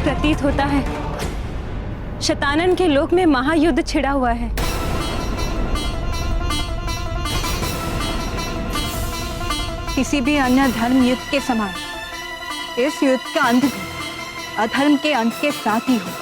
[SPEAKER 15] प्रतीत होता है शतानन के लोक में महायुद्ध छिड़ा हुआ है।
[SPEAKER 3] किसी भी अन्य धर्म युद्ध के समान इस युद्ध का अंत भी अधर्म के अंत के साथ ही हो।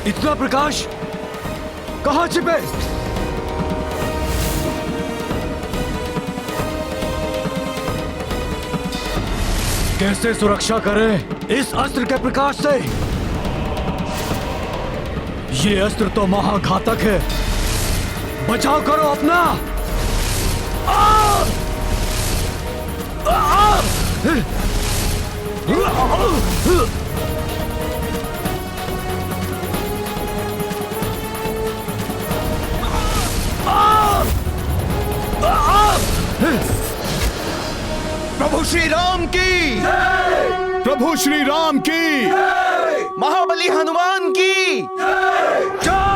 [SPEAKER 14] इतना प्रकाश कहां छिपे? कैसे सुरक्षा करें इस अस्त्र के प्रकाश से? ये अस्त्र तो महाघातक है। बचाव करो अपना।
[SPEAKER 20] प्रभु श्री राम की,
[SPEAKER 6] प्रभु श्री राम की,
[SPEAKER 20] महाबली हनुमान की जय।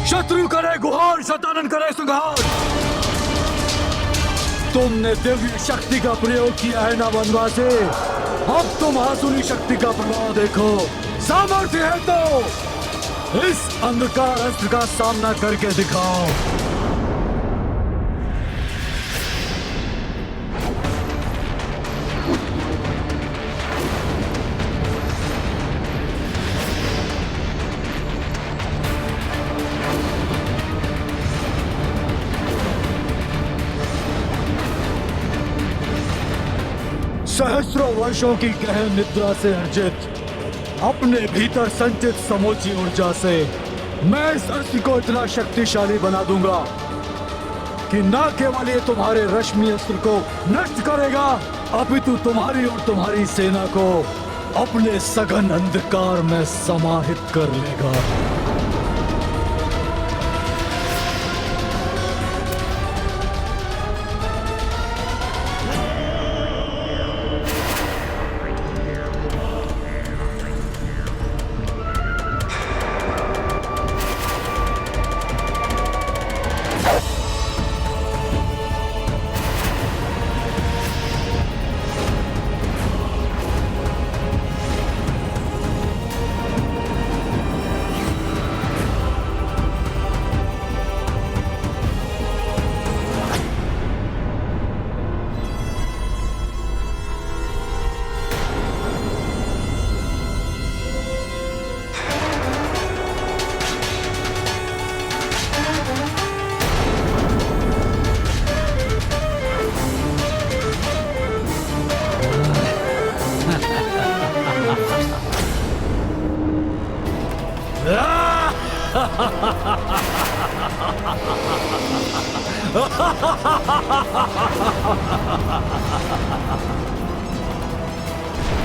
[SPEAKER 11] शत्रु करे गुहार, शतानन करे संहार। तुमने दिव्य शक्ति का प्रयोग किया है ना वनवासी, अब तुम आसुरी शक्ति का प्रभाव देखो। सामर्थ्य है तो इस अंधकार अस्त्र का सामना करके दिखाओ। सहस्रों वर्षों की गहन निद्रा से अर्जित अपने भीतर संचित समूची ऊर्जा से मैं इस अस्त्र को इतना शक्तिशाली बना दूंगा कि न केवल ये तुम्हारे रश्मि अस्त्र को नष्ट करेगा, अपितु तुम्हारी और तुम्हारी सेना को अपने सघन अंधकार में समाहित कर लेगा।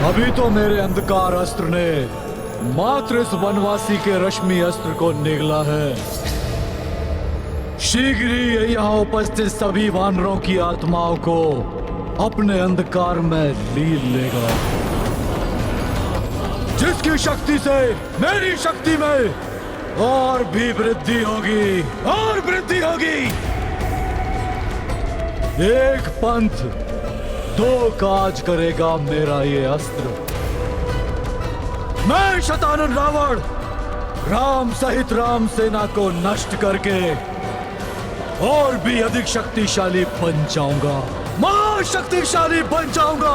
[SPEAKER 19] अभी तो मेरे अंधकार अस्त्र ने मात्र इस वनवासी के रश्मि अस्त्र को निगला है। शीघ्र ही यहाँ उपस्थित सभी वानरों की आत्माओं को अपने अंधकार में लीन लेगा, जिसकी शक्ति से मेरी शक्ति में और भी वृद्धि होगी, और वृद्धि होगी। एक पंथ दो काज करेगा मेरा ये अस्त्र। मैं शतानन रावण राम सहित राम सेना को नष्ट करके और भी अधिक शक्तिशाली बन जाऊंगा, महाशक्तिशाली बन जाऊंगा।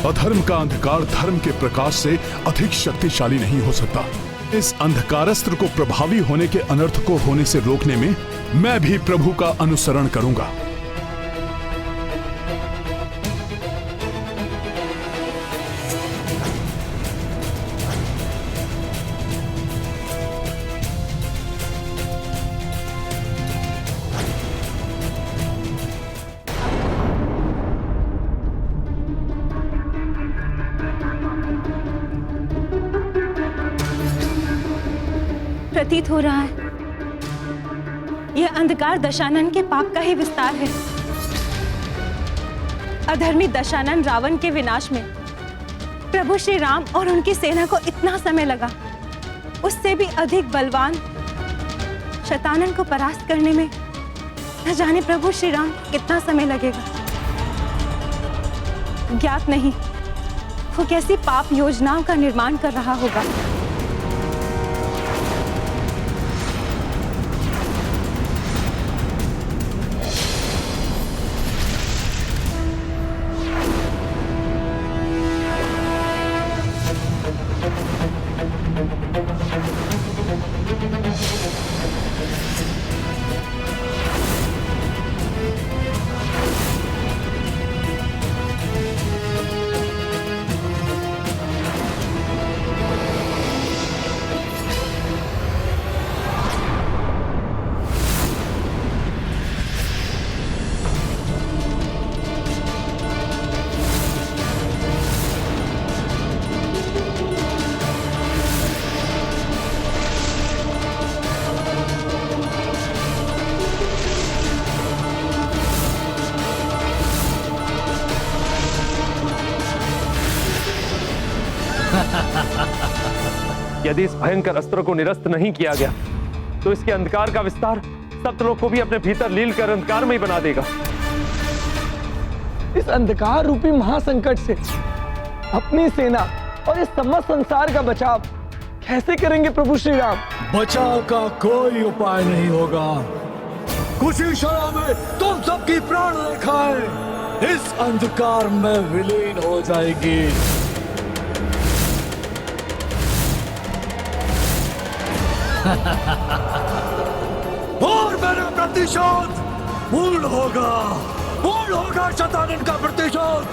[SPEAKER 6] अधर्म का अंधकार धर्म के प्रकाश से अधिक शक्तिशाली नहीं हो सकता। इस अंधकारस्त्र को प्रभावी होने के अनर्थ को होने से रोकने में मैं भी प्रभु का अनुसरण करूंगा।
[SPEAKER 15] प्रतीत हो रहा है यह अंधकार दशानन के पाप का ही विस्तार है। अधर्मी दशानन रावण के विनाश में प्रभु श्री राम और उनकी सेना को इतना समय लगा, उससे भी अधिक बलवान शतानन को परास्त करने में न जाने प्रभु श्री राम कितना समय लगेगा। ज्ञात नहीं वो कैसी पाप योजनाओं का निर्माण कर रहा होगा।
[SPEAKER 8] यदि इस भयंकर अस्त्र को निरस्त नहीं किया गया तो इसके अंधकार का विस्तार सप्तलोक को भी अपने भीतर लील कर अंधकार में ही बना देगा।
[SPEAKER 11] इस अंधकार रूपी महासंकट से अपनी सेना और इस समस्त संसार का बचाव कैसे करेंगे प्रभु श्री राम?
[SPEAKER 19] बचाव का कोई उपाय नहीं होगा। कुछ ही क्षणों में तुम सबकी प्राण रेखाएं इस अंधकार में विलीन हो जाएगी। और मेरा प्रतिशोध पूर्ण होगा शतानन का प्रतिशोध।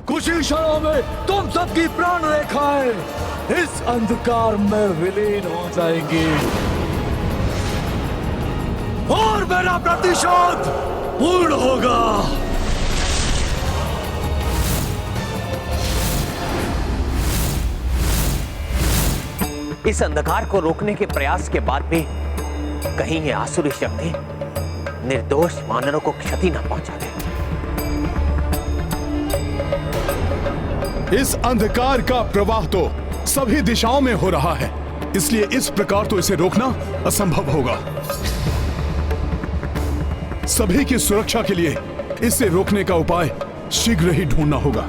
[SPEAKER 19] कुछ ही क्षणों में तुम सबकी प्राण रेखाएं इस अंधकार में विलीन हो जाएंगी और मेरा प्रतिशोध पूर्ण होगा।
[SPEAKER 9] इस अंधकार को रोकने के प्रयास के बाद भी कहीं ये आसुरी शक्ति निर्दोष वानरों को क्षति न पहुंचा दे।
[SPEAKER 6] इस अंधकार का प्रवाह तो सभी दिशाओं में हो रहा है, इसलिए इस प्रकार तो इसे रोकना असंभव होगा। सभी की सुरक्षा के लिए इसे रोकने का उपाय शीघ्र ही ढूंढना होगा।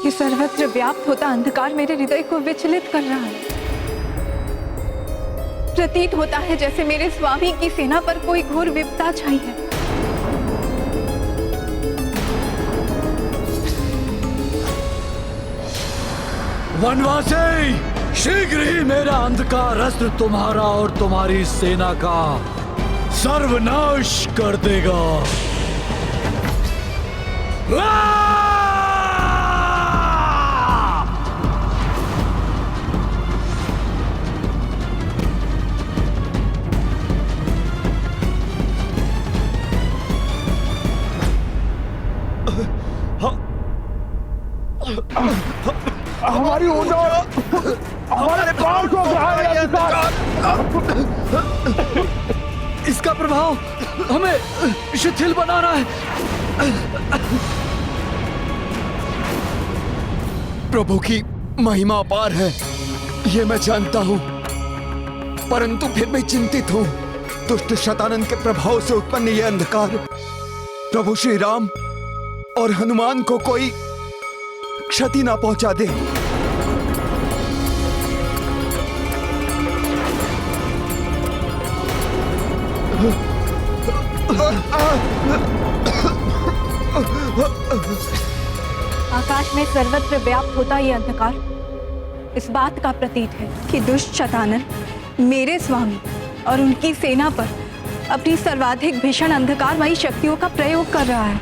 [SPEAKER 3] ये सर्वत्र व्याप्त होता अंधकार मेरे हृदय को विचलित कर रहा है। प्रतीत होता है जैसे मेरे स्वामी की सेना पर कोई घोर विपदा छाई है।
[SPEAKER 1] वनवासी, शीघ्र ही मेरा अंधकार अस्त्र तुम्हारा और तुम्हारी सेना का सर्वनाश कर देगा।
[SPEAKER 11] हमारी ऊर्जा, हमारे प्राण को
[SPEAKER 1] इसका प्रभाव हमें शिथिल बना रहा है।
[SPEAKER 20] प्रभु की महिमा अपार है, ये मैं जानता हूं, परंतु फिर भी चिंतित हूं। दुष्ट शतानन के प्रभाव से उत्पन्न यह अंधकार प्रभु श्री राम और हनुमान को कोई क्षति ना पहुंचा दे।
[SPEAKER 3] आकाश में सर्वत्र व्याप्त होता ये अंधकार इस बात का प्रतीत है कि दुष्ट शतानन मेरे स्वामी और उनकी सेना पर अपनी सर्वाधिक भीषण अंधकारमयी शक्तियों का प्रयोग कर रहा है।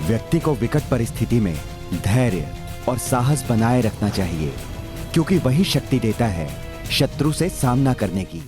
[SPEAKER 4] व्यक्ति को विकट परिस्थिति में धैर्य और साहस बनाए रखना चाहिए, क्योंकि वही शक्ति देता है शत्रु से सामना करने की।